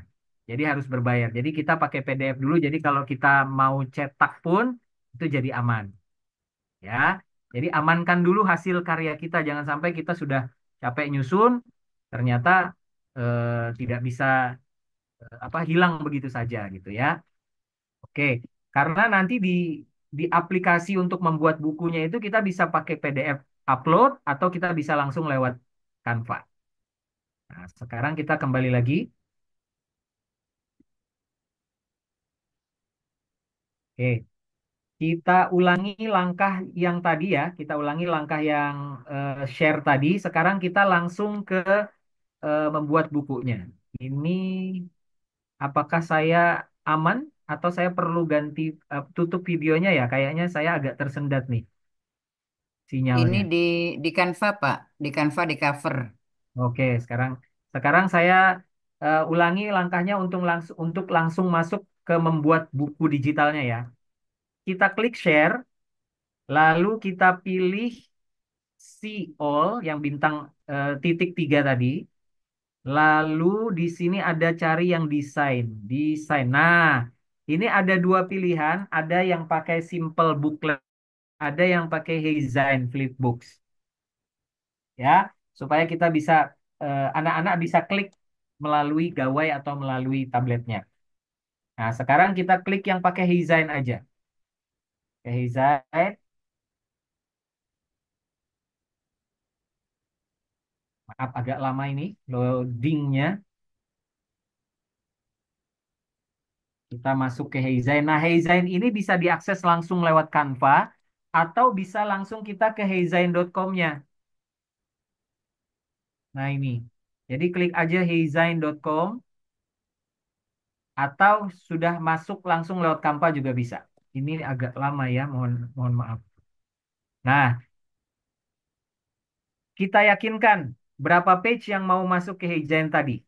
Jadi harus berbayar. Jadi kita pakai PDF dulu. Jadi kalau kita mau cetak pun itu jadi aman. Ya, jadi amankan dulu hasil karya kita. Jangan sampai kita sudah capek nyusun, ternyata tidak bisa apa hilang begitu saja gitu ya. Oke, karena nanti di di aplikasi untuk membuat bukunya itu kita bisa pakai PDF upload atau kita bisa langsung lewat Canva. Nah, sekarang kita kembali lagi. Oke, kita ulangi langkah yang tadi ya. Kita ulangi langkah yang share tadi. Sekarang kita langsung ke membuat bukunya. Ini apakah saya aman atau saya perlu ganti tutup videonya ya? Kayaknya saya agak tersendat nih Ini sinyalnya. di Canva, Pak. Di Canva di cover. Oke, sekarang sekarang saya ulangi langkahnya untuk langsung masuk ke membuat buku digitalnya ya. Kita klik share, lalu kita pilih see all yang bintang titik 3 tadi. Lalu di sini ada cari yang desain, desain. Nah, ini ada dua pilihan, ada yang pakai simple booklet, ada yang pakai design flipbooks, ya, supaya kita bisa anak-anak bisa klik melalui gawai atau melalui tabletnya. Nah, sekarang kita klik yang pakai design aja. Pakai design, maaf agak lama ini loadingnya. Kita masuk ke Heizain. Nah, Heizain ini bisa diakses langsung lewat Canva atau bisa langsung kita ke heizain.com-nya. Nah, ini. Jadi klik aja heizain.com atau sudah masuk langsung lewat Canva juga bisa. Ini agak lama ya, mohon mohon maaf. Nah, kita yakinkan berapa page yang mau masuk ke Heizain tadi.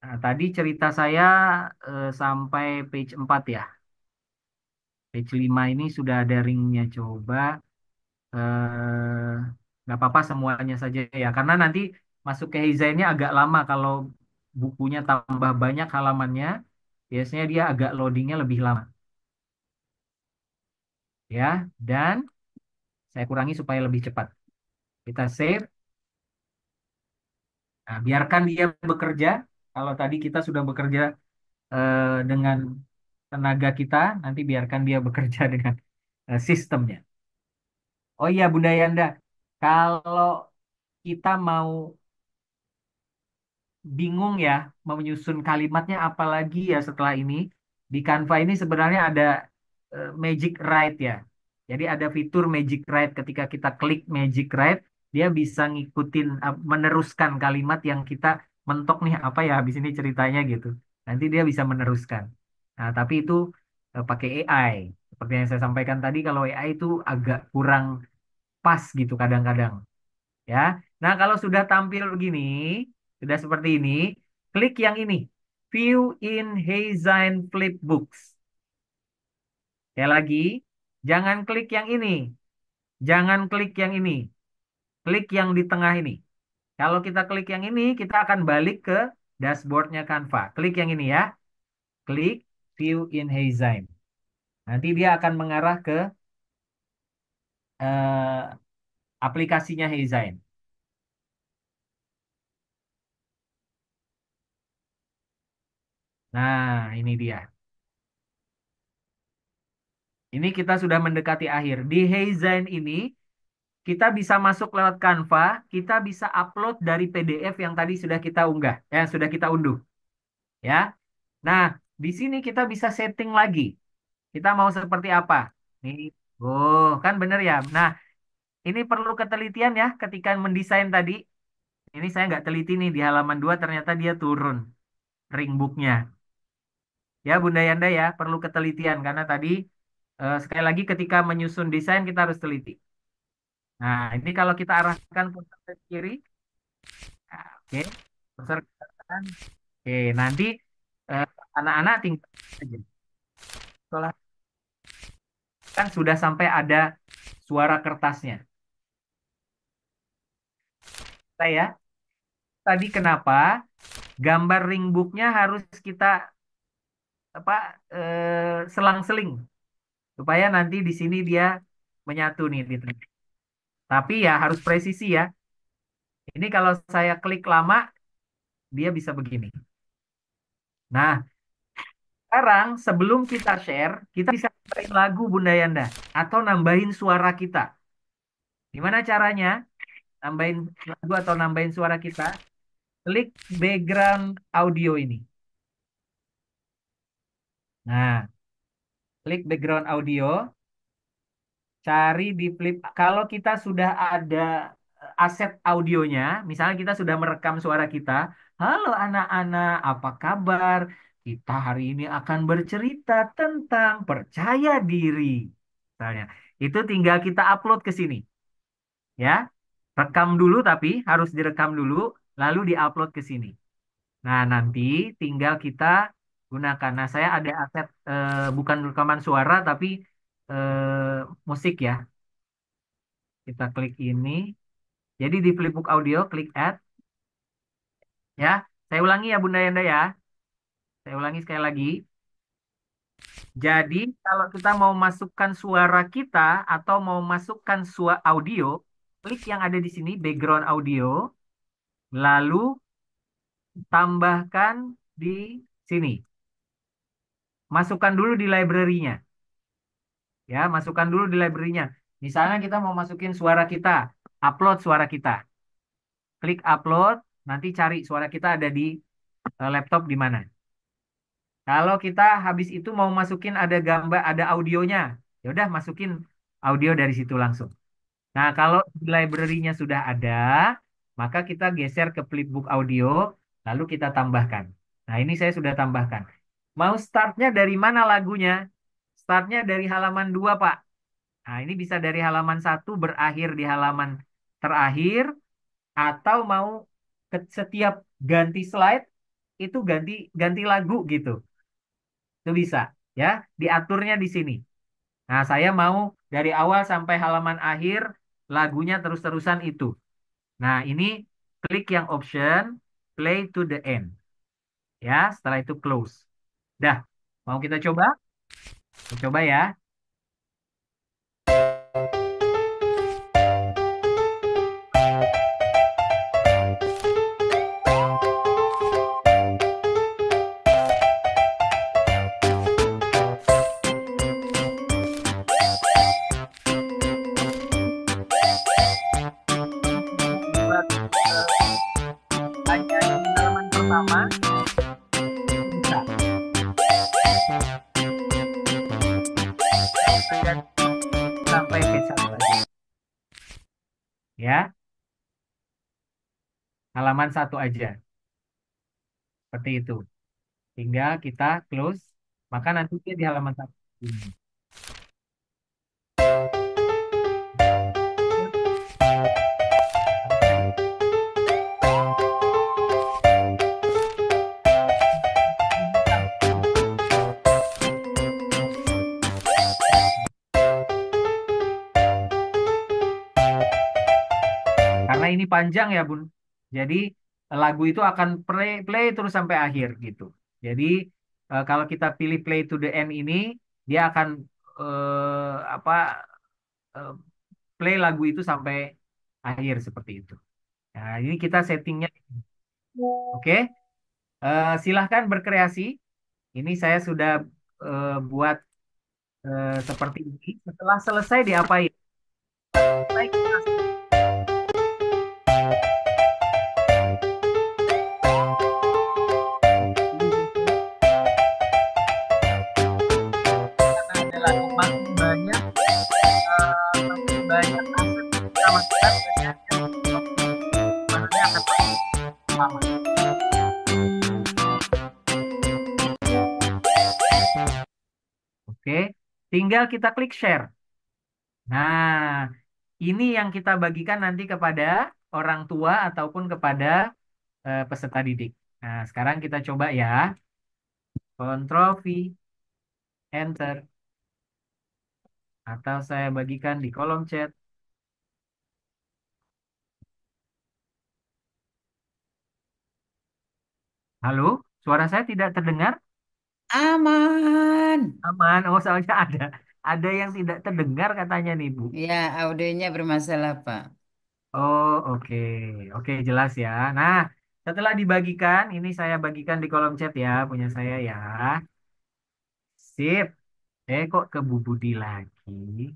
Nah, tadi cerita saya sampai page 4 ya. Page 5 ini sudah ada ringnya. Coba nggak apa-apa semuanya saja ya karena nanti masuk ke Heizainnya agak lama kalau bukunya tambah banyak halamannya biasanya dia agak loadingnya lebih lama ya dan saya kurangi supaya lebih cepat kita save. Nah, biarkan dia bekerja kalau tadi kita sudah bekerja dengan tenaga kita nanti biarkan dia bekerja dengan sistemnya. Oh iya Bunda Yanda, kalau kita mau bingung ya mau menyusun kalimatnya apalagi ya setelah ini di Canva ini sebenarnya ada magic write ya. Jadi ada fitur magic write ketika kita klik magic write dia bisa ngikutin meneruskan kalimat yang kita mentok nih apa ya habis ini ceritanya gitu. Nanti dia bisa meneruskan. Nah, tapi itu pakai AI. Seperti yang saya sampaikan tadi kalau AI itu agak kurang pas gitu kadang-kadang ya. Nah, kalau sudah tampil begini, sudah seperti ini, klik yang ini, View in Heizain Flipbooks. Sekali lagi, jangan klik yang ini, jangan klik yang ini, klik yang di tengah ini. Kalau kita klik yang ini, kita akan balik ke dashboardnya Canva. Klik yang ini ya, klik View in Heizain. Nanti dia akan mengarah ke eh, aplikasinya Heizain. Nah, ini dia. Ini kita sudah mendekati akhir. Di Heizain ini, kita bisa masuk lewat Canva, kita bisa upload dari PDF yang tadi sudah kita unggah, ya sudah kita unduh, ya. Nah, di sini kita bisa setting lagi. Kita mau seperti apa? Nih, oh kan bener ya. Nah, ini perlu ketelitian ya ketika mendesain tadi. Ini saya nggak teliti nih di halaman 2 ternyata dia turun ring booknya. Ya Bunda Yanda ya, perlu ketelitian karena tadi sekali lagi ketika menyusun desain kita harus teliti. Nah, ini kalau kita arahkan putar ke kiri, nah, oke, putar ke kanan. Oke, nanti eh, anak-anak tinggal aja. Setelah kan sudah sampai ada suara kertasnya. Saya tadi kenapa gambar ring booknya harus kita apa selang-seling supaya nanti di sini dia menyatu nih di tengah. Tapi ya harus presisi ya. Ini kalau saya klik lama dia bisa begini. Nah, sekarang sebelum kita share, kita bisa main lagu Bunda Yanda. atau nambahin suara kita. Gimana caranya? Nambahin lagu atau nambahin suara kita? Klik background audio ini. Nah, klik background audio, cari di flip. Kalau kita sudah ada aset audionya, misalnya kita sudah merekam suara kita, halo anak-anak, apa kabar? Kita hari ini akan bercerita tentang percaya diri. Misalnya, itu tinggal kita upload ke sini, ya. Rekam dulu tapi harus direkam dulu, lalu diupload ke sini. Nah, nanti tinggal kita gunakan. Nah, saya ada aset bukan rekaman suara tapi musik ya. Kita klik ini. Jadi di Flipbook Audio, klik Add ya. Saya ulangi ya Bunda Yanda ya. Saya ulangi sekali lagi. Jadi kalau kita mau masukkan suara kita atau mau masukkan suara audio, klik yang ada di sini background audio, lalu tambahkan di sini. Masukkan dulu di library-nya. Ya, masukkan dulu di library-nya. Misalnya kita mau masukin suara kita, upload suara kita. Klik upload, nanti cari suara kita ada di laptop di mana. Kalau kita habis itu mau masukin ada gambar, ada audionya, ya udah masukin audio dari situ langsung. Nah, kalau di library-nya sudah ada, maka kita geser ke Flipbook Audio, lalu kita tambahkan. Nah, ini saya sudah tambahkan. Mau startnya dari mana lagunya? Startnya dari halaman 2, Pak. Nah, ini bisa dari halaman 1 berakhir di halaman terakhir, atau mau setiap ganti slide, itu ganti ganti lagu gitu. Itu bisa, ya. Diaturnya di sini. Nah, saya mau dari awal sampai halaman akhir, lagunya terus-terusan itu. Nah, ini klik yang option play to the end. Ya, setelah itu close. Dah, mau kita coba? Kita coba ya. Buat hanya di halaman pertama, bisa. Saya sampai ke satu aja. Ya, halaman 1 aja. Seperti itu. Tinggal kita close, maka nanti dia di halaman 1. Karena ini panjang ya, Bun. Jadi lagu itu akan play play terus sampai akhir gitu. Jadi kalau kita pilih play to the end ini, dia akan apa eh, play lagu itu sampai akhir seperti itu. Nah, ini kita settingnya. Oke. Silahkan berkreasi. Ini saya sudah buat seperti ini. Setelah selesai diapain? Baik, karena ada lagu makin banyak, makin banyak aset yang kita masukkan, biasanya maksudnya akan makin lama. Oke, tinggal kita klik share. Nah, ini yang kita bagikan nanti kepada orang tua ataupun kepada peserta didik. Nah, sekarang kita coba ya. Ctrl V, Enter. Atau saya bagikan di kolom chat. Halo, suara saya tidak terdengar? Aman. Aman. Oh, soalnya ada yang tidak terdengar katanya nih, Bu. Ya, audionya bermasalah, Pak. Oh, oke. Oke, jelas ya. Nah, setelah dibagikan, ini saya bagikan di kolom chat ya, punya saya ya. Sip. Kok ke Bu Budi lagi?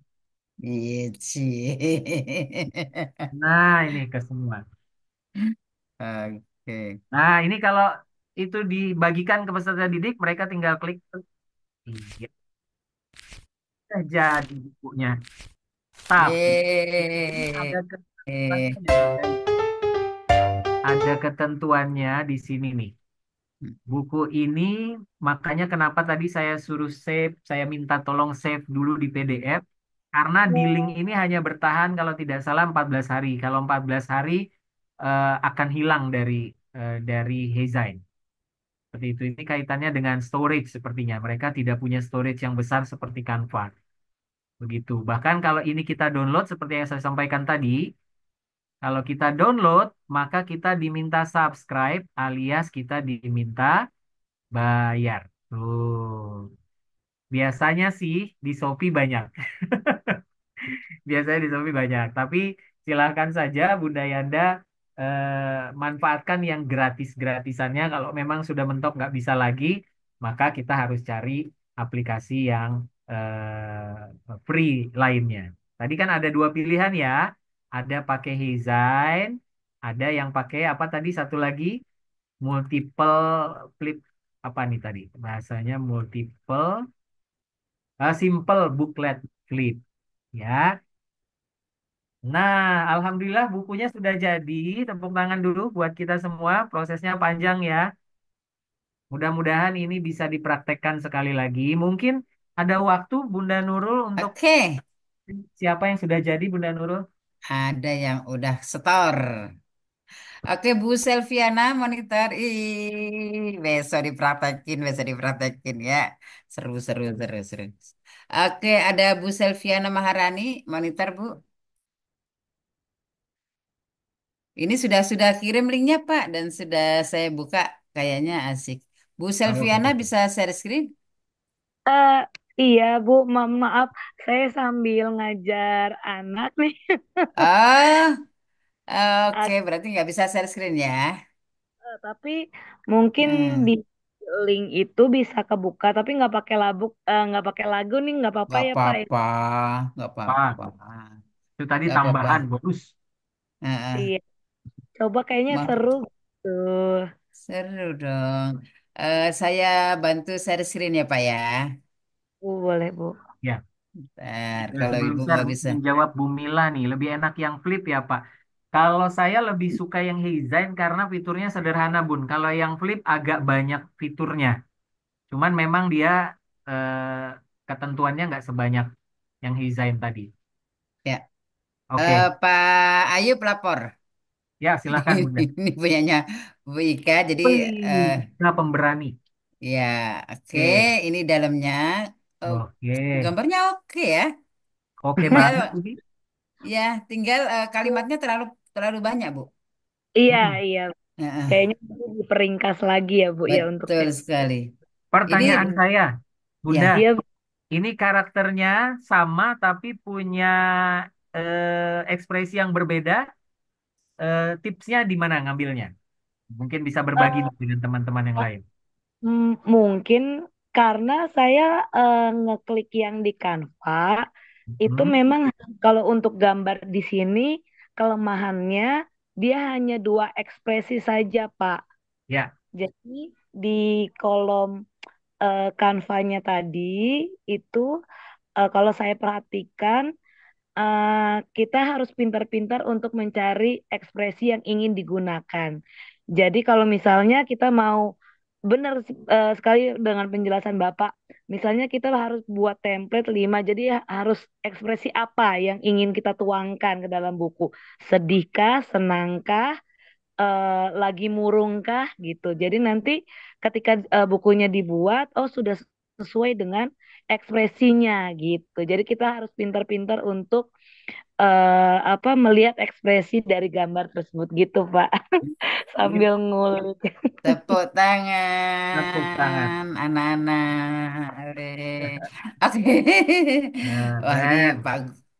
Iya sih. Nah, ini ke semua. Oke. Nah, ini kalau itu dibagikan ke peserta didik, mereka tinggal klik. Iya, udah jadi bukunya. Tapi ini ada Yeay. ketentuannya nih, guys. Ada ketentuannya di sini nih. Buku ini, makanya kenapa tadi saya suruh save, saya minta tolong save dulu di PDF, karena di link ini hanya bertahan kalau tidak salah 14 hari. Kalau 14 hari akan hilang dari Hezain. Seperti itu. Ini kaitannya dengan storage sepertinya. Mereka tidak punya storage yang besar seperti Canva. Begitu. Bahkan kalau ini kita download seperti yang saya sampaikan tadi, kalau kita download, maka kita diminta subscribe alias kita diminta bayar. Tuh. Biasanya sih di Shopee banyak. Biasanya di Shopee banyak. Tapi silahkan saja Bunda Yanda manfaatkan yang gratis-gratisannya. Kalau memang sudah mentok nggak bisa lagi, maka kita harus cari aplikasi yang free lainnya. Tadi kan ada dua pilihan ya. Ada pakai Hizain, ada yang pakai apa tadi satu lagi multiple flip apa nih tadi bahasanya multiple simple booklet flip ya. Nah, alhamdulillah bukunya sudah jadi. Tepuk tangan dulu buat kita semua. Prosesnya panjang ya. Mudah-mudahan ini bisa dipraktekkan sekali lagi. Mungkin ada waktu Bunda Nurul untuk Oke. siapa yang sudah jadi Bunda Nurul? Ada yang udah setor. Oke, Bu Selviana monitor. Besok dipraktekin ya. Seru, seru, seru, seru. Oke, ada Bu Selviana Maharani monitor, Bu. Ini sudah kirim linknya, Pak, dan sudah saya buka. Kayaknya asik. Bu Oh, Selviana gitu. bisa share screen? Eh, iya Bu, maaf, saya sambil ngajar anak nih. Oh, oke, Ad- berarti nggak bisa share screen ya. tapi mungkin di Hmm, link itu bisa kebuka, tapi nggak pakai lagu nih, nggak apa-apa nggak ya Pak ya. apa-apa, nggak Wah, apa-apa, itu tadi nggak apa-apa. tambahan bonus. Heeh. Iya, coba kayaknya Ma- seru gitu. Seru dong. Saya bantu share screen ya, Pak ya. Boleh Bu. Ya. Ntar, Nah, kalau sebelum Ibu share nggak bisa. menjawab Bu Mila nih, lebih enak yang flip ya Pak. Kalau saya lebih suka yang Heizain karena fiturnya sederhana Bun. Kalau yang flip agak banyak fiturnya. Cuman memang dia ketentuannya nggak sebanyak yang Heizain tadi. Ya, Oke, Pak Ayub lapor. ya silakan Bunda. Ini punyanya Bu Ika, jadi Wih, eh, kita pemberani. ya, oke. Oke, Ini dalamnya. Oh, oke, gambarnya oke ya. oke banget Tinggal, ini. ya, tinggal kalimatnya terlalu terlalu banyak, Bu. Iya, Mm-mm. iya. Heeh, Kayaknya perlu diperingkas lagi ya Bu ya untuk betul sekali. Ini, Pertanyaan saya, Bunda, ya, Iya, ini karakternya sama tapi punya ekspresi yang berbeda. Tipsnya di mana ngambilnya? Mungkin bisa berbagi Bu. nih dengan teman-teman yang lain. Mungkin karena saya ngeklik yang di Canva itu Hmm, memang kalau untuk gambar di sini kelemahannya dia hanya dua ekspresi saja, Pak. ya, Jadi di kolom Canva-nya tadi itu kalau saya perhatikan kita harus pintar-pintar untuk mencari ekspresi yang ingin digunakan. Jadi kalau misalnya kita mau benar sekali dengan penjelasan Bapak, misalnya kita harus buat template 5, jadi harus ekspresi apa yang ingin kita tuangkan ke dalam buku. Sedihkah, senangkah, lagi murungkah gitu. Jadi nanti ketika bukunya dibuat, oh sudah sesuai dengan ekspresinya gitu. Jadi kita harus pintar-pintar untuk apa melihat ekspresi dari gambar tersebut gitu, Pak. ini Sambil ngulik. tepuk tepuk tangan. tangan, anak-anak. Oke. Wah, ini Keren.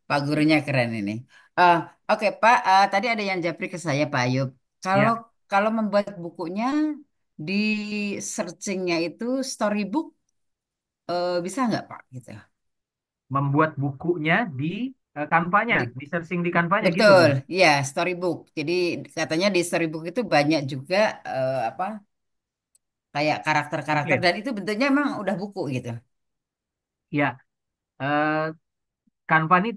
Pak gurunya keren ini. Eh, oke, Pak. Tadi ada yang japri ke saya, Pak Ayub. Kalau Ya, kalau membuat bukunya di searchingnya itu storybook, bisa nggak, Pak? Gitu. membuat bukunya di. Canva-nya, Di- di searching di Canva-nya gitu, Betul, Bun. iya storybook. Jadi katanya di storybook itu banyak juga apa kayak karakter-karakter Template. dan itu bentuknya emang udah buku gitu. Ya, eh, Canva ini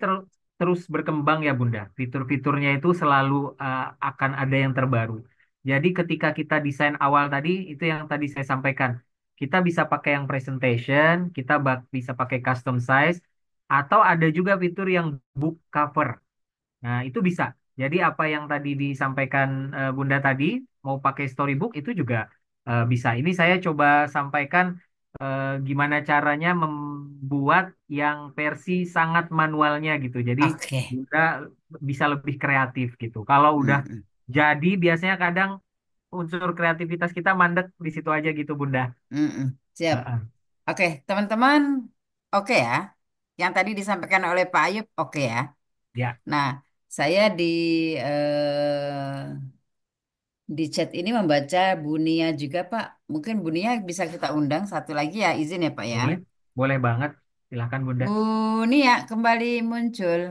terus berkembang ya Bunda. Fitur-fiturnya itu selalu akan ada yang terbaru. Jadi ketika kita desain awal tadi, itu yang tadi saya sampaikan. Kita bisa pakai yang presentation, kita bisa pakai custom size, atau ada juga fitur yang book cover. Nah, itu bisa. Jadi apa yang tadi disampaikan Bunda tadi, mau pakai storybook itu juga bisa. Ini saya coba sampaikan gimana caranya membuat yang versi sangat manualnya gitu. Jadi Oke. Bunda bisa lebih kreatif gitu. Kalau udah Mm-mm. jadi biasanya kadang unsur kreativitas kita mandek di situ aja gitu Bunda. Mm-mm. Siap. Heeh. Oke, teman-teman, oke ya. Yang tadi disampaikan oleh Pak Ayub, oke ya. Ya, Nah, saya di chat ini membaca Bunia juga, Pak. Mungkin Bunia bisa kita undang satu lagi ya, izin ya, Pak ya. boleh. Boleh banget. Silahkan Bunda. Bunia kembali muncul.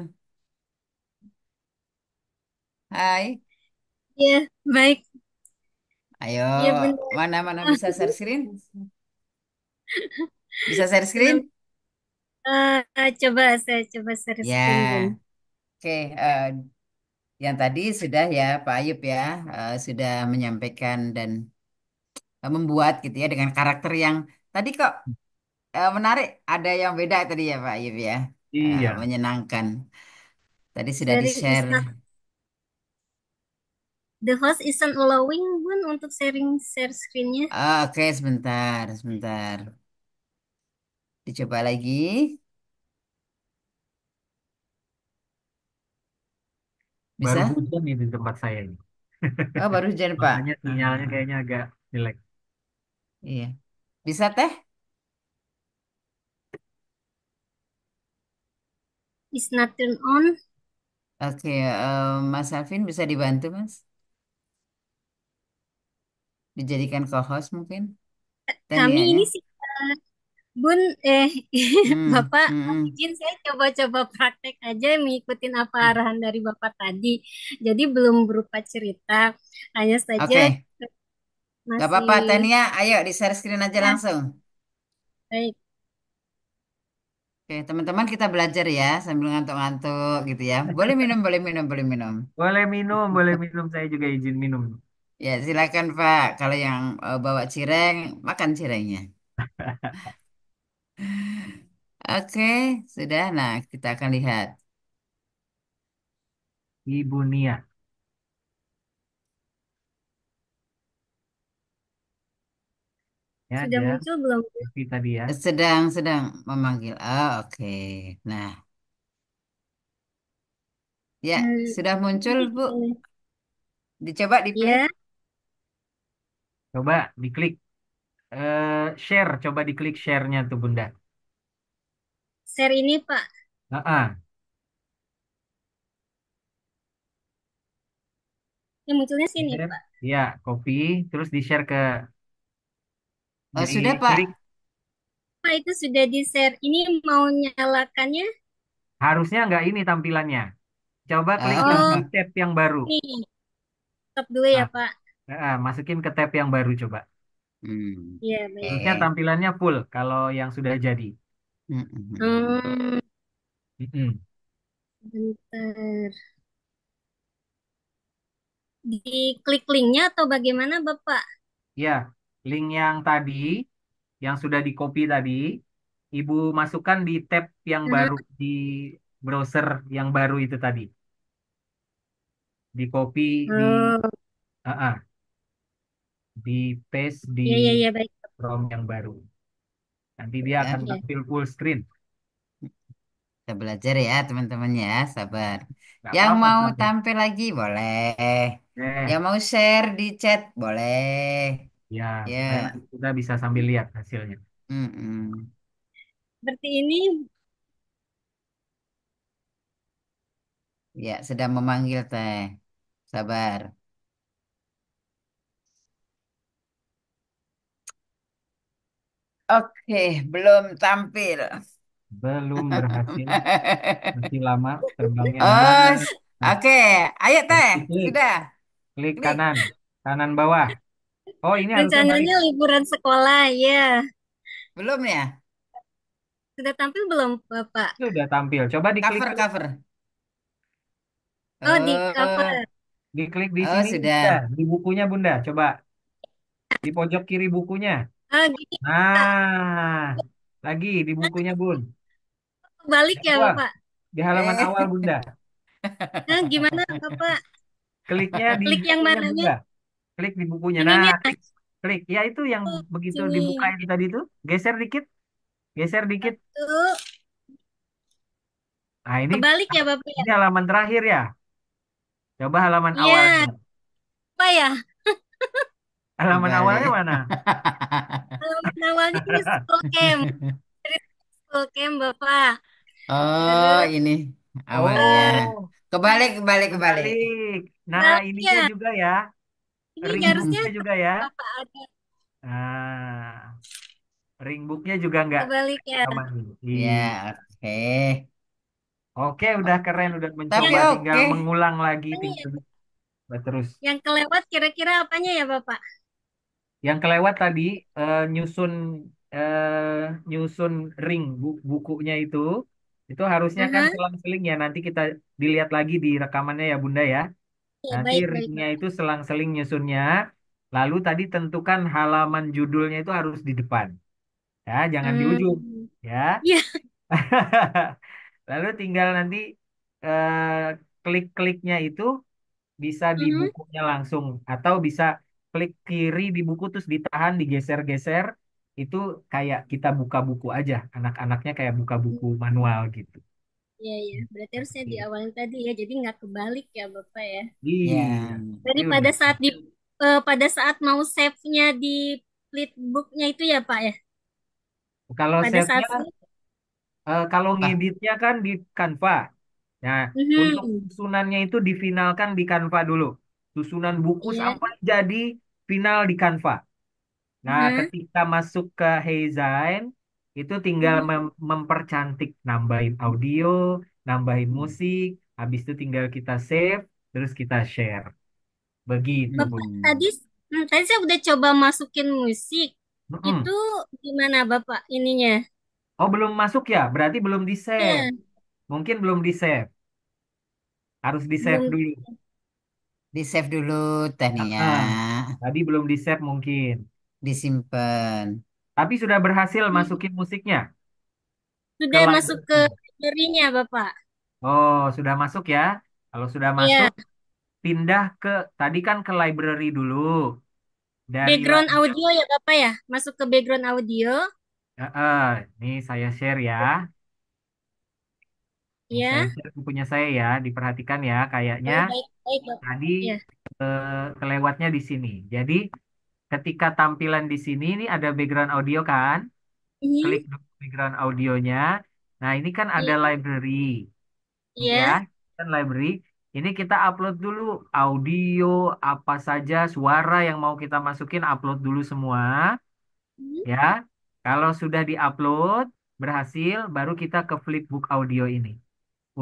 Hai, Ya, baik. ayo, Ya benar. mana-mana bisa share screen? Bisa share Belum. screen? Coba saya coba share screen, Bun. Ya, oke. Yang tadi sudah ya, Pak Ayub ya, sudah menyampaikan dan membuat gitu ya dengan karakter yang tadi kok menarik. Ada yang beda tadi ya, Pak Ayub ya, Iya. menyenangkan. Tadi sudah Sharing is di-share. not the host isn't allowing, Bun, untuk sharing share screen-nya. Oke, sebentar, sebentar. Dicoba lagi. Baru Bisa? hujan nih di tempat saya ini. Oh, baru hujan, Pak. Makanya sinyalnya kayaknya agak jelek. Iya. Bisa, Teh? Is not turned on. Oke, Mas Alvin bisa dibantu, Mas? Dijadikan co-host mungkin? Kami Tanianya? ini sih, Bun, Bapak, mohon Hmm. izin saya coba-coba praktek aja mengikutin apa arahan dari Bapak tadi. Jadi belum berupa cerita, hanya saja Oke, gak apa-apa, masih Tania. Ayo di-share screen aja ya, langsung. baik. Oke, teman-teman kita belajar ya sambil ngantuk-ngantuk gitu ya. Boleh minum, boleh minum, boleh minum. Boleh minum, boleh minum. Saya juga izin minum. Ya, silakan Pak. Kalau yang bawa cireng, makan cirengnya. Oke, sudah. Nah, kita akan lihat. Ibu Nia. Ya, Sudah dia muncul belum? Evi tadi ya. Sedang memanggil. Oh, oke. Nah, ya, Hmm, sudah muncul, Bu. Dicoba diklik. ya, Coba diklik share. Coba diklik share-nya tuh Bunda. share ini Pak. Ah, Yang munculnya sini share. Pak. Ya, copy. Terus di-share ke Oh, sudah, klik. Pak. Pak itu sudah di share. Ini mau nyalakannya? Harusnya nggak ini tampilannya. Coba klik yang Oh, di tab yang baru. nih. Stop dulu ya Ah, Pak. masukin ke tab yang baru coba. Iya, baik. Harusnya Oke. tampilannya full kalau yang sudah jadi. Hmm, Mm-mm. bentar. Diklik linknya atau bagaimana Bapak? Ya, link yang tadi, yang sudah di copy tadi, Ibu masukkan di tab yang Aha. baru di browser yang baru itu tadi. Di copy Oh, ah, ah, di paste di iya, iya, iya, baik. Chrome yang baru. Nanti dia akan Ya, Ya. tampil full screen. kita belajar ya, teman-teman ya. Sabar. Nggak Yang apa-apa mau belajar. tampil lagi, boleh. Eh, Yang mau share di chat, boleh. ya, supaya Ya. nanti kita bisa sambil lihat hasilnya. Mm-mm. Seperti ini. Ya, sedang memanggil teh. Sabar. Oke, belum tampil. Belum berhasil. Masih lama terbangnya. Nah, Oh, nah, oke. Ayo teh, berarti klik, sudah. klik Klik. kanan, kanan bawah. Oh, ini harusnya balik. Rencananya liburan sekolah, ya. Belum ya? Sudah tampil belum, Bapak? Sudah tampil. Coba diklik, Cover, cover. Oh, di Oh, cover. diklik di oh sini, Bunda. sudah. Di bukunya, Bunda. Coba di pojok kiri bukunya. Oh, gini, Pak. Nah, lagi di bukunya, Bun. Di Balik ya, awal, Bapak. di halaman Eh, awal, Bunda. Nah, gimana, Bapak? Kliknya di Klik yang bukunya, mananya? Bunda. Klik di bukunya. Nah, Ininya, klik, klik. Ya, itu yang oh, begitu dibuka sini. itu tadi tuh. Geser dikit, geser dikit. Tuh, Nah, kebalik ya, Bapak ya? ini halaman terakhir ya. Coba halaman Iya, awalnya. Pak ya? Halaman awalnya kebalik. mana? Halaman awalnya ini school camp. Dari school camp, Bapak. Oh, Terus, ini awalnya. Oh, Kebalik, kebalik, kebalik. kebalik. Nah, balik ininya ya. juga ya. Ini Ring harusnya booknya juga ya. Bapak ada Nah, ring booknya juga nggak kebalik ya. sama nih. Ya, oke. Oke, udah keren, udah Tapi mencoba. Tinggal oke. mengulang lagi, Apanya ya? tinggal terus. Yang kelewat kira-kira apanya ya, Bapak? Yang kelewat tadi nyusun nyusun ring bukunya itu harusnya kan Aha. selang-seling ya. Nanti kita dilihat lagi di rekamannya ya Bunda ya. Ya, Nanti baik, baik, ringnya Bapak. itu selang-seling nyusunnya. Lalu tadi tentukan halaman judulnya itu harus di depan. Ya, jangan di ujung. Hmm. Ya. Ya. Lalu tinggal nanti eh, klik-kliknya itu bisa di Mhm. bukunya langsung atau bisa klik kiri di buku terus ditahan digeser-geser itu kayak kita buka buku aja anak-anaknya kayak buka buku manual gitu. Iya, iya. Berarti harusnya di Oke. awal tadi ya, jadi nggak kebalik ya, Bapak ya. Iya, Ya. Jadi ini udah. pada saat mau save-nya di flipbooknya itu ya, Pak ya. Kalau Pada save-nya saat save. kalau Wah, ngeditnya kan di Canva. Nah, untuk Mhm. susunannya itu difinalkan di Canva dulu. Susunan buku Iya. sampai jadi final di Canva. Nah, Aha. ketika masuk ke Heizain, itu tinggal Mhm. mempercantik, nambahin audio, nambahin musik, habis itu tinggal kita save, terus kita share. Begitu, Bu. Bapak tadi tadi saya udah coba masukin musik. Itu Mm-mm. gimana Bapak ininya? Oh, belum masuk ya? Berarti belum di-save. Ya, Mungkin belum di-save. Harus di-save belum. dulu. di save dulu tekniknya. Ah, tadi belum di-save mungkin. Disimpan. Tapi sudah berhasil masukin musiknya ke Sudah masuk ke library. galerinya Bapak. Oh, sudah masuk ya? Kalau sudah masuk, Iya. pindah ke, tadi kan ke library dulu. Dari Background audio ya Bapak ya. Masuk ke background audio. Ini saya share ya. Ini saya Ya. share bukunya saya ya. Diperhatikan ya. Kayaknya Oh, baik, baik Bapak. tadi Ya. kelewatnya di sini. Jadi ketika tampilan di sini ini ada background audio kan. Mhm. Klik dulu background audionya. Nah ini kan ada Iya. library ya. Iya. Kan library. Ini kita upload dulu audio apa saja suara yang mau kita masukin upload dulu semua Mhm. ya. Kalau sudah diupload berhasil baru kita ke Flipbook audio ini.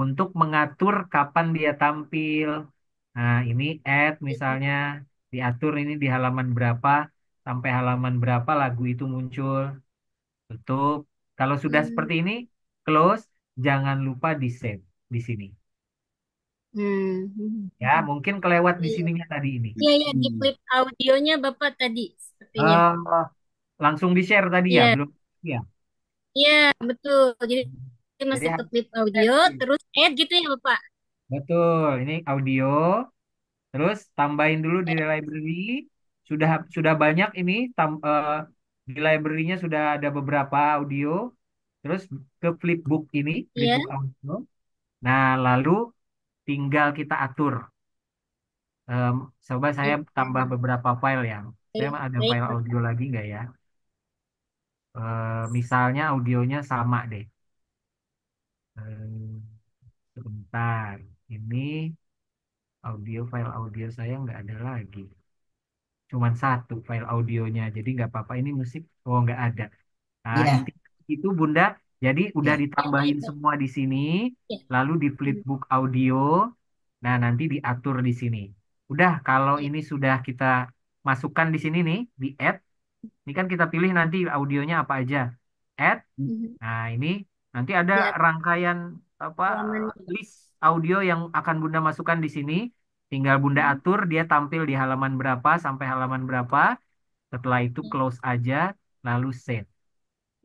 Untuk mengatur kapan dia tampil. Nah, ini add misalnya diatur ini di halaman berapa sampai halaman berapa lagu itu muncul. Tutup. Kalau sudah Hmm. seperti ini, close. Jangan lupa di save di sini. Hmm. Ya, mungkin kelewat di Iya, sininya tadi ini. iya, iya, di Hmm. flip audionya Bapak tadi sepertinya. Eh, langsung di share tadi ya, Iya, belum? Ya. iya, betul. Jadi Jadi masuk ke harus flip audio, save. terus add gitu ya Bapak. Betul. Ini audio. Terus tambahin dulu di library. Sudah banyak ini di library-nya sudah ada beberapa audio. Terus ke flipbook ini, Iya, flipbook audio. Nah, lalu tinggal kita atur. Em, Coba saya iya, tambah beberapa file ya. Saya baik, ada baik, file Bapak. audio lagi nggak ya? Misalnya audionya sama deh. Em, Sebentar. Ini file audio saya nggak ada lagi. Cuman satu file audionya, jadi nggak apa-apa. Ini musik, oh nggak ada. Nah, Ya, inti itu Bunda Jadi udah Ya. Ya, baik, ditambahin baik. semua di sini, Ya. lalu di Hmm. flipbook audio, nah nanti diatur di sini. Udah, kalau Ya. ini sudah kita masukkan di sini nih, di add, ini kan kita pilih nanti audionya apa aja. Add, Mhm. nah ini nanti ada Lihat rangkaian apa halamannya. list audio yang akan Bunda masukkan di sini. Tinggal Bunda Hmm. atur dia tampil di halaman berapa sampai halaman berapa. Setelah itu Ya. close aja, lalu save.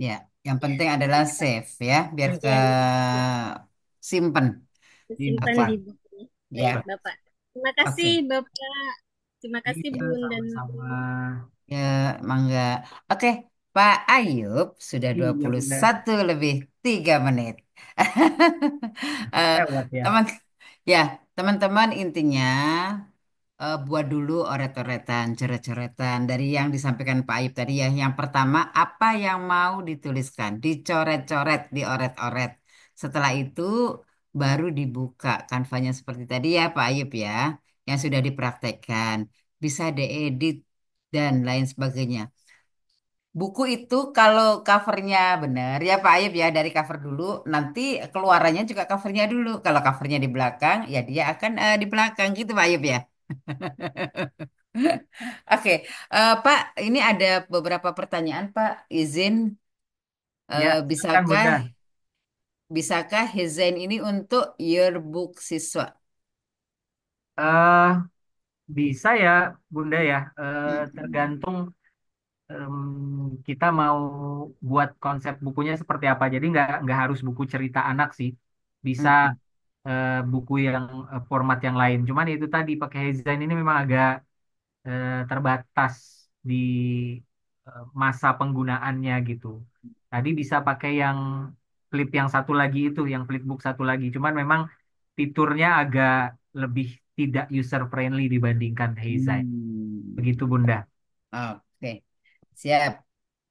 Ya, yang Ya. penting adalah save ya, biar ke Ya, ya. simpen. Simpan di Apa? bukunya. Baik, Ya, Bapak. Terima kasih, oke. Bapak. Terima kasih, Iya, Bun dan sama-sama. Bu. Ya, mangga. Oke, Pak Ayub sudah dua Iya, puluh Bunda. satu lebih 3 menit. Eh, Lewat ya. teman, ya, teman-teman intinya buat dulu oret-oretan, coret-coretan dari yang disampaikan Pak Ayub tadi ya. Yang pertama, apa yang mau dituliskan? Dicoret-coret, dioret-oret. Setelah itu baru dibuka kanvanya seperti tadi ya Pak Ayub ya, yang sudah dipraktekkan. Bisa diedit dan lain sebagainya. Buku itu kalau covernya benar ya Pak Ayub ya dari cover dulu nanti keluarannya juga covernya dulu. Kalau covernya di belakang ya dia akan di belakang gitu Pak Ayub ya. Oke, Pak, ini ada beberapa pertanyaan, Pak. Izin, Ya, silakan bisakah Bunda. bisakah Hizain ini untuk yearbook siswa? eh Bisa ya, Bunda ya. Mm-mm. Tergantung kita mau buat konsep bukunya seperti apa. Jadi nggak harus buku cerita anak sih. Bisa Mm-mm. buku yang format yang lain. Cuman itu tadi pakai desain ini memang agak terbatas di masa penggunaannya gitu. Tadi bisa pakai yang flip yang satu lagi itu, yang flipbook satu lagi. Cuman memang fiturnya agak lebih tidak user friendly dibandingkan Heizain. Hmm. Begitu Bunda. Oke, siap.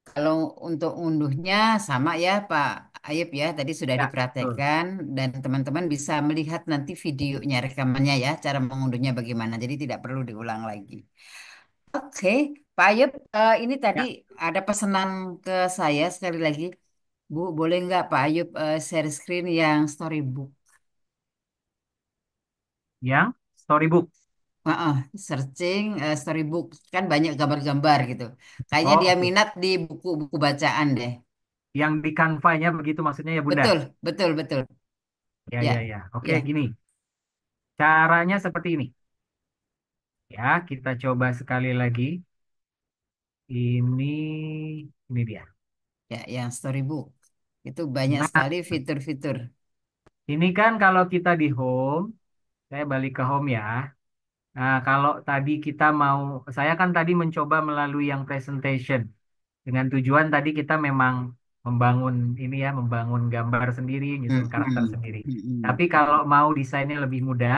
Kalau untuk unduhnya sama ya, Pak Ayub ya. Tadi sudah Ya, betul. dipraktekkan dan teman-teman bisa melihat nanti videonya, rekamannya ya, cara mengunduhnya bagaimana. Jadi tidak perlu diulang lagi. Oke, Pak Ayub, ini tadi Ya, ada pesanan ke saya sekali lagi. Bu, boleh nggak Pak Ayub share screen yang storybook? yang storybook. Heeh, searching storybook kan banyak gambar-gambar gitu. Kayaknya Oh, dia oke. minat di buku-buku bacaan deh. Yang di Canva-nya begitu maksudnya ya Bunda. Betul, betul, betul. Ya, ya, Ya, ya. Oke, ya. gini. Caranya seperti ini. Ya, kita coba sekali lagi. Ini dia. Ya, yang storybook. Itu banyak Nah, sekali fitur-fitur. ini kan kalau kita di home, saya balik ke home ya. Nah, kalau tadi kita mau, saya kan tadi mencoba melalui yang presentation. Dengan tujuan tadi kita memang membangun ini ya, membangun gambar sendiri, nyusun karakter Mm-mm, sendiri. mm-mm. Tapi kalau mau desainnya lebih mudah,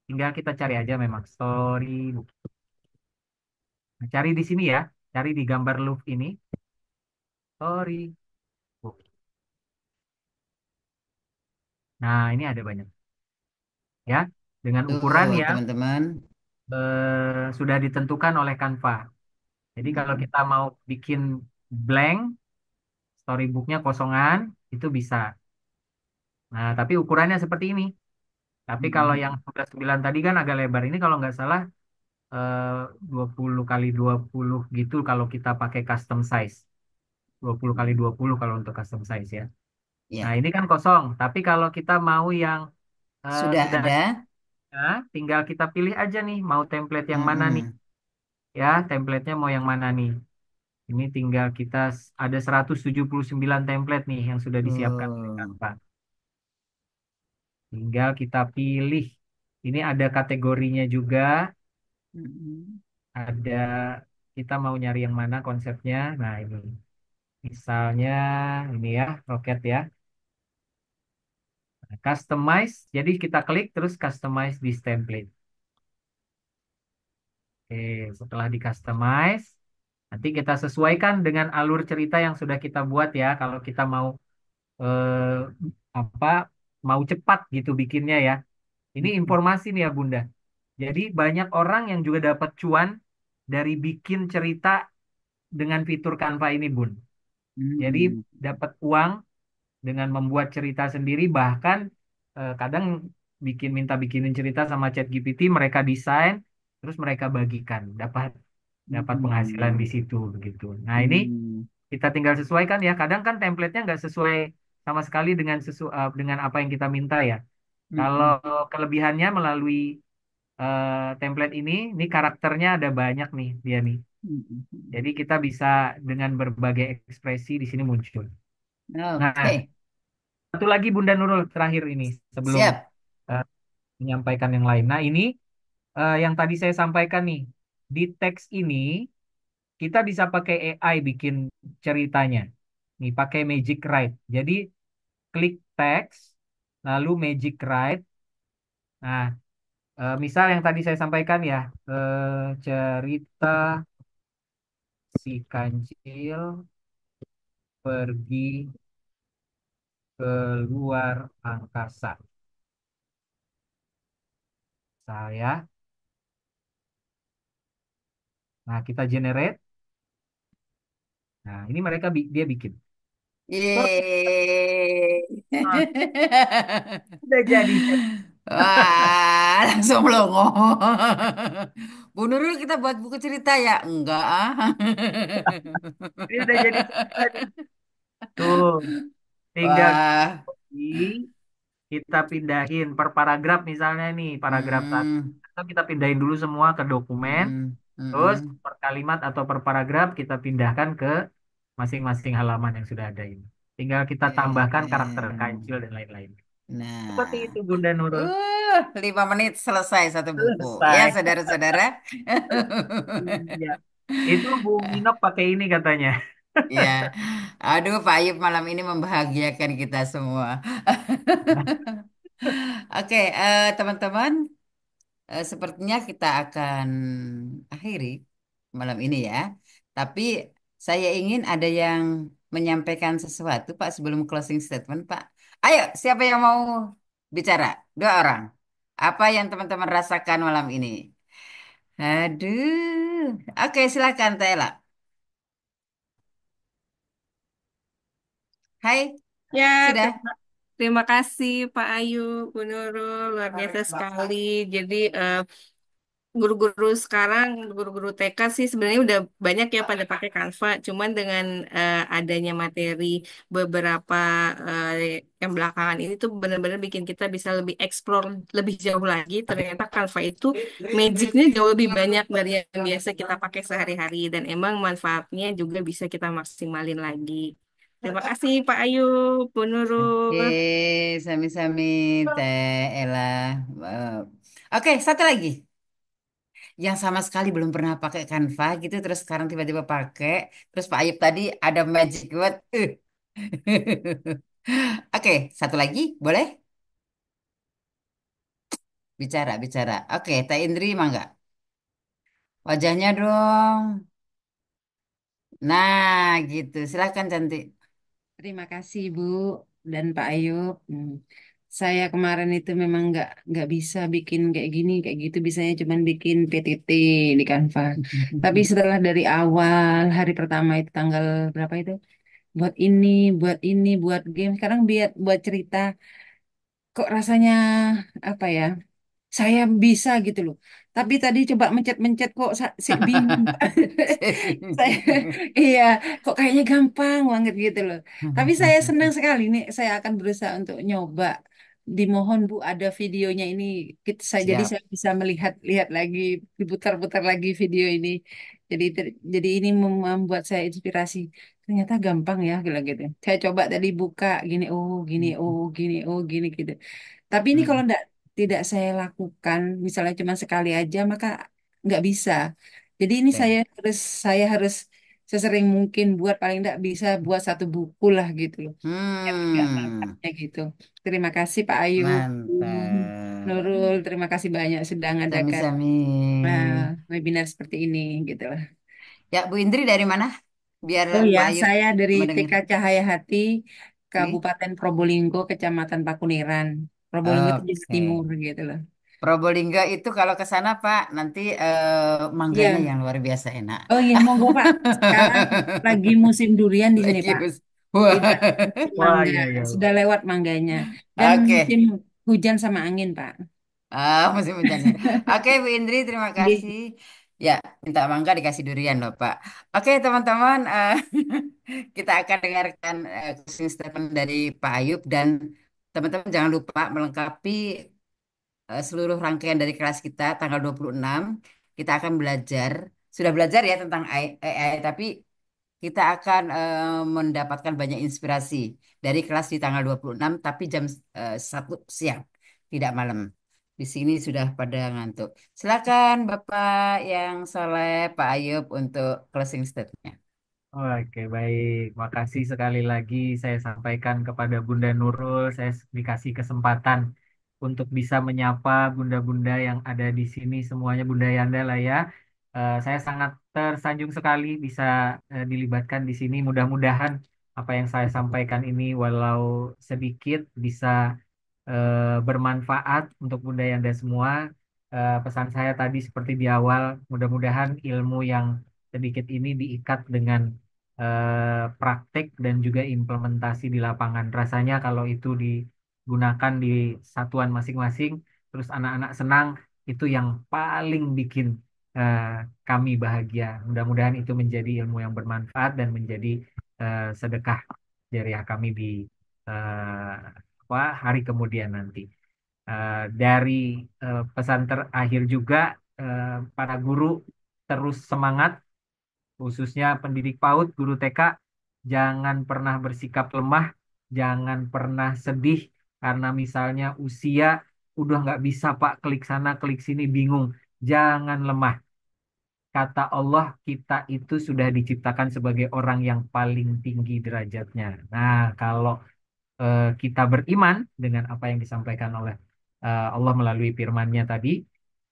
tinggal kita cari aja memang storybook. Nah, cari di sini ya, cari di gambar loop ini, storybook. Nah, ini ada banyak ya, dengan ukuran Tuh, yang teman-teman. sudah ditentukan oleh Canva. Jadi kalau Mm-mm, kita mau bikin blank, storybooknya kosongan, itu bisa. Nah, tapi ukurannya seperti ini. Tapi kalau mm-mm, yang 9 tadi kan agak lebar. Ini kalau nggak salah eh, 20 kali 20 gitu kalau kita pakai custom size. 20 kali 20 kalau untuk custom size ya. Nah, ya, ini kan kosong. Tapi kalau kita mau yang sudah sudah ada. ada, tinggal kita pilih aja nih mau template yang mana nih. Mm-mm. Ya, templatenya mau yang mana nih. Ini tinggal kita ada 179 template nih yang sudah disiapkan oleh Oh. Canva. Tinggal kita pilih. Ini ada kategorinya juga. Mm-mm. Ada kita mau nyari yang mana konsepnya. Nah, ini. Misalnya ini ya, roket ya. Nah, customize. Jadi kita klik terus customize this template. Oke, setelah di customize, nanti kita sesuaikan dengan alur cerita yang sudah kita buat ya. Kalau kita mau eh, apa mau cepat gitu bikinnya ya. Ini informasi nih ya Bunda. Jadi banyak orang yang juga dapat cuan dari bikin cerita dengan fitur Canva ini Bun. Jadi Mm-mm. dapat uang dengan membuat cerita sendiri, bahkan kadang minta bikinin cerita sama ChatGPT, mereka desain, terus mereka bagikan, dapat dapat penghasilan di Hmm. situ begitu. Nah ini Hmm. kita tinggal sesuaikan ya. Kadang kan template-nya nggak sesuai sama sekali dengan apa yang kita minta ya. Kalau Hmm. kelebihannya melalui template ini karakternya ada banyak nih dia nih. Hmm. Jadi kita bisa dengan berbagai ekspresi di sini muncul. Nah, Oke, satu lagi Bunda Nurul terakhir ini sebelum siap. eh, menyampaikan yang lain. Nah, ini yang tadi saya sampaikan nih. Di teks ini kita bisa pakai AI bikin ceritanya. Nih, pakai Magic Write. Jadi klik teks, lalu Magic Write. Nah, misal yang tadi saya sampaikan ya, cerita si kancil pergi ke luar angkasa. Saya, nah kita generate. Nah, ini dia bikin. Yeay. Nah, udah jadi. Wah, langsung melongo. Bu Nurul, kita buat buku cerita ya? Enggak ah. Ini udah jadi cerita nih. Tuh, tinggal Wah. kita pindahin per paragraf misalnya nih, paragraf satu. Hmm. Atau kita pindahin dulu semua ke dokumen, Hmm. terus Hmm. per kalimat atau per paragraf kita pindahkan ke masing-masing halaman yang sudah ada ini. Tinggal kita tambahkan karakter kancil dan lain-lain. Seperti Nah, itu Bunda Nurul. 5 menit selesai satu buku. Ya, Selesai. saudara-saudara. Iya. Itu Bu Minok pakai ini katanya. Ya, aduh Pak Ayub malam ini membahagiakan kita semua. Oke, teman-teman, sepertinya kita akan akhiri malam ini ya. Tapi saya ingin ada yang menyampaikan sesuatu, Pak, sebelum closing statement, Pak. Ayo, siapa yang mau bicara? 2 orang. Apa yang teman-teman rasakan malam ini? Aduh. Oke, silakan, Tela. Hai, Ya, sudah. terima kasih Pak Ayu, Bu Nurul, luar biasa sekali. Jadi guru-guru sekarang, guru-guru TK sih sebenarnya udah banyak ya pada pakai Canva. Cuman dengan adanya materi beberapa yang belakangan ini tuh benar-benar bikin kita bisa lebih explore lebih jauh lagi. Ternyata Canva itu magicnya jauh lebih banyak dari yang biasa kita pakai sehari-hari dan emang manfaatnya juga bisa kita maksimalin lagi. Terima kasih Pak Ayu, Bu Oke, Nurul. sami-sami, Teh Ella. Eh, Oke, satu lagi. Yang sama sekali belum pernah pakai Canva gitu, terus sekarang tiba-tiba pakai. Terus Pak Ayub tadi ada magic word. Oke, satu lagi, boleh? Bicara, bicara. Oke, Teh Indri, mangga. Wajahnya dong. Nah, gitu. Silakan cantik. Terima kasih Bu dan Pak Ayub. Saya kemarin itu memang nggak bisa bikin kayak gitu. Bisanya cuma bikin PTT di Canva. Tapi setelah dari awal hari pertama itu tanggal berapa itu? Buat game. Sekarang buat cerita. Kok rasanya apa ya? Saya bisa gitu loh. Tapi tadi coba mencet-mencet kok si bingung. Saya iya, kok kayaknya gampang banget gitu loh. Tapi saya senang sekali nih. Saya akan berusaha untuk nyoba. Dimohon Bu ada videonya ini. Jadi Siap. saya bisa lihat lagi, diputar-putar lagi video ini. Jadi ini membuat saya inspirasi. Ternyata gampang ya, gitu. Saya coba tadi buka gini, gini gitu. Tapi ini kalau tidak saya lakukan, misalnya cuma sekali aja, maka nggak bisa. Jadi ini Oke. saya harus sesering mungkin buat paling nggak bisa buat satu buku lah gitu loh. Biar nggak Hmm, mangkapnya gitu. Terima kasih Pak Ayu, mantap. Nurul, terima kasih banyak sudah mengadakan Sami-sami. webinar seperti ini gitu lah. Ya, Bu Indri dari mana? Biar Oh ya, Pak Ayub saya dari mendengar. TK Cahaya Hati, Oke. Kabupaten Probolinggo, Kecamatan Pakuniran. Probolinggo itu Jawa Oke. Timur gitu loh. Probolinggo itu kalau ke sana Pak, nanti mangganya Iya. yang luar biasa enak. Oh iya, monggo Pak. Sekarang lagi musim durian di sini Lagi Pak. Wah. Tidak musim Wah, mangga, iya, iya. sudah lewat mangganya. Dan Oke. musim hujan sama angin, Pak. Musim hujannya. Oke, Bu Indri, terima Iya. kasih. Ya, minta mangga dikasih durian loh, Pak. Oke, teman-teman, kita akan dengarkan closing statement dari Pak Ayub dan teman-teman jangan lupa melengkapi seluruh rangkaian dari kelas kita tanggal 26. Kita akan belajar, sudah belajar ya tentang AI, tapi kita akan mendapatkan banyak inspirasi dari kelas di tanggal 26, tapi jam 1 siang, tidak malam. Di sini sudah pada ngantuk. Silakan Bapak yang soleh, Pak Ayub untuk closing statement-nya. Oke, baik. Makasih sekali lagi saya sampaikan kepada Bunda Nurul. Saya dikasih kesempatan untuk bisa menyapa bunda-bunda yang ada di sini semuanya, Bunda Yanda lah ya. Saya sangat tersanjung sekali bisa dilibatkan di sini. Mudah-mudahan apa yang saya sampaikan ini walau sedikit bisa bermanfaat untuk Bunda Yanda semua. Pesan saya tadi seperti di awal, mudah-mudahan ilmu yang sedikit ini diikat dengan praktek dan juga implementasi di lapangan. Rasanya kalau itu digunakan di satuan masing-masing, terus anak-anak senang, itu yang paling bikin eh, kami bahagia. Mudah-mudahan itu menjadi ilmu yang bermanfaat dan menjadi sedekah jariah kami di eh, hari kemudian nanti. Dari pesan terakhir juga, para guru terus semangat, khususnya pendidik PAUD, guru TK, jangan pernah bersikap lemah, jangan pernah sedih karena misalnya usia udah nggak bisa Pak, klik sana, klik sini, bingung. Jangan lemah. Kata Allah, kita itu sudah diciptakan sebagai orang yang paling tinggi derajatnya. Nah, kalau kita beriman dengan apa yang disampaikan oleh Allah melalui firman-Nya tadi,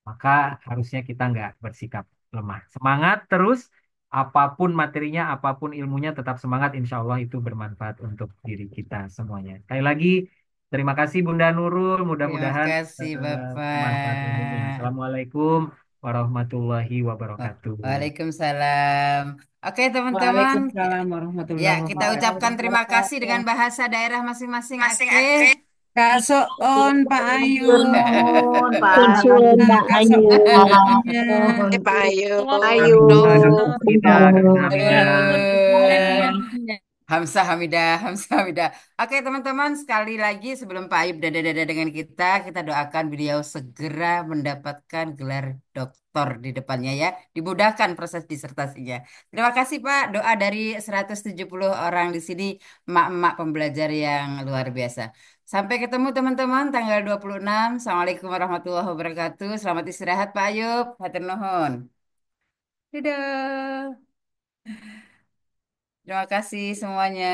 maka harusnya kita nggak bersikap lemah. Semangat terus, apapun materinya, apapun ilmunya, tetap semangat. Insya Allah itu bermanfaat untuk diri kita semuanya. Sekali lagi, terima kasih Bunda Nurul. Terima Mudah-mudahan kasih bermanfaat ilmunya. Bapak. Assalamualaikum warahmatullahi wabarakatuh. Waalaikumsalam. Oke, teman-teman. Waalaikumsalam Ya, warahmatullahi kita ucapkan terima kasih wabarakatuh. dengan bahasa daerah masing-masing. Oke. Kasok on Pak Ayu. Nuhun, Pak. Nuhun Mbak Kasok Ayu. on Hai Pak Ayu. Amin. Tidak, Eh, Hamidah. Hamzah Hamidah, Hamzah Hamidah. Oke teman-teman, sekali lagi sebelum Pak Ayub dada-dada dengan kita doakan beliau segera mendapatkan gelar doktor di depannya ya. Dimudahkan proses disertasinya. Terima kasih Pak, doa dari 170 orang di sini, emak-emak pembelajar yang luar biasa. Sampai ketemu teman-teman tanggal 26. Assalamualaikum warahmatullahi wabarakatuh. Selamat istirahat Pak Ayub. Hatur nuhun. Dadah. Terima kasih semuanya.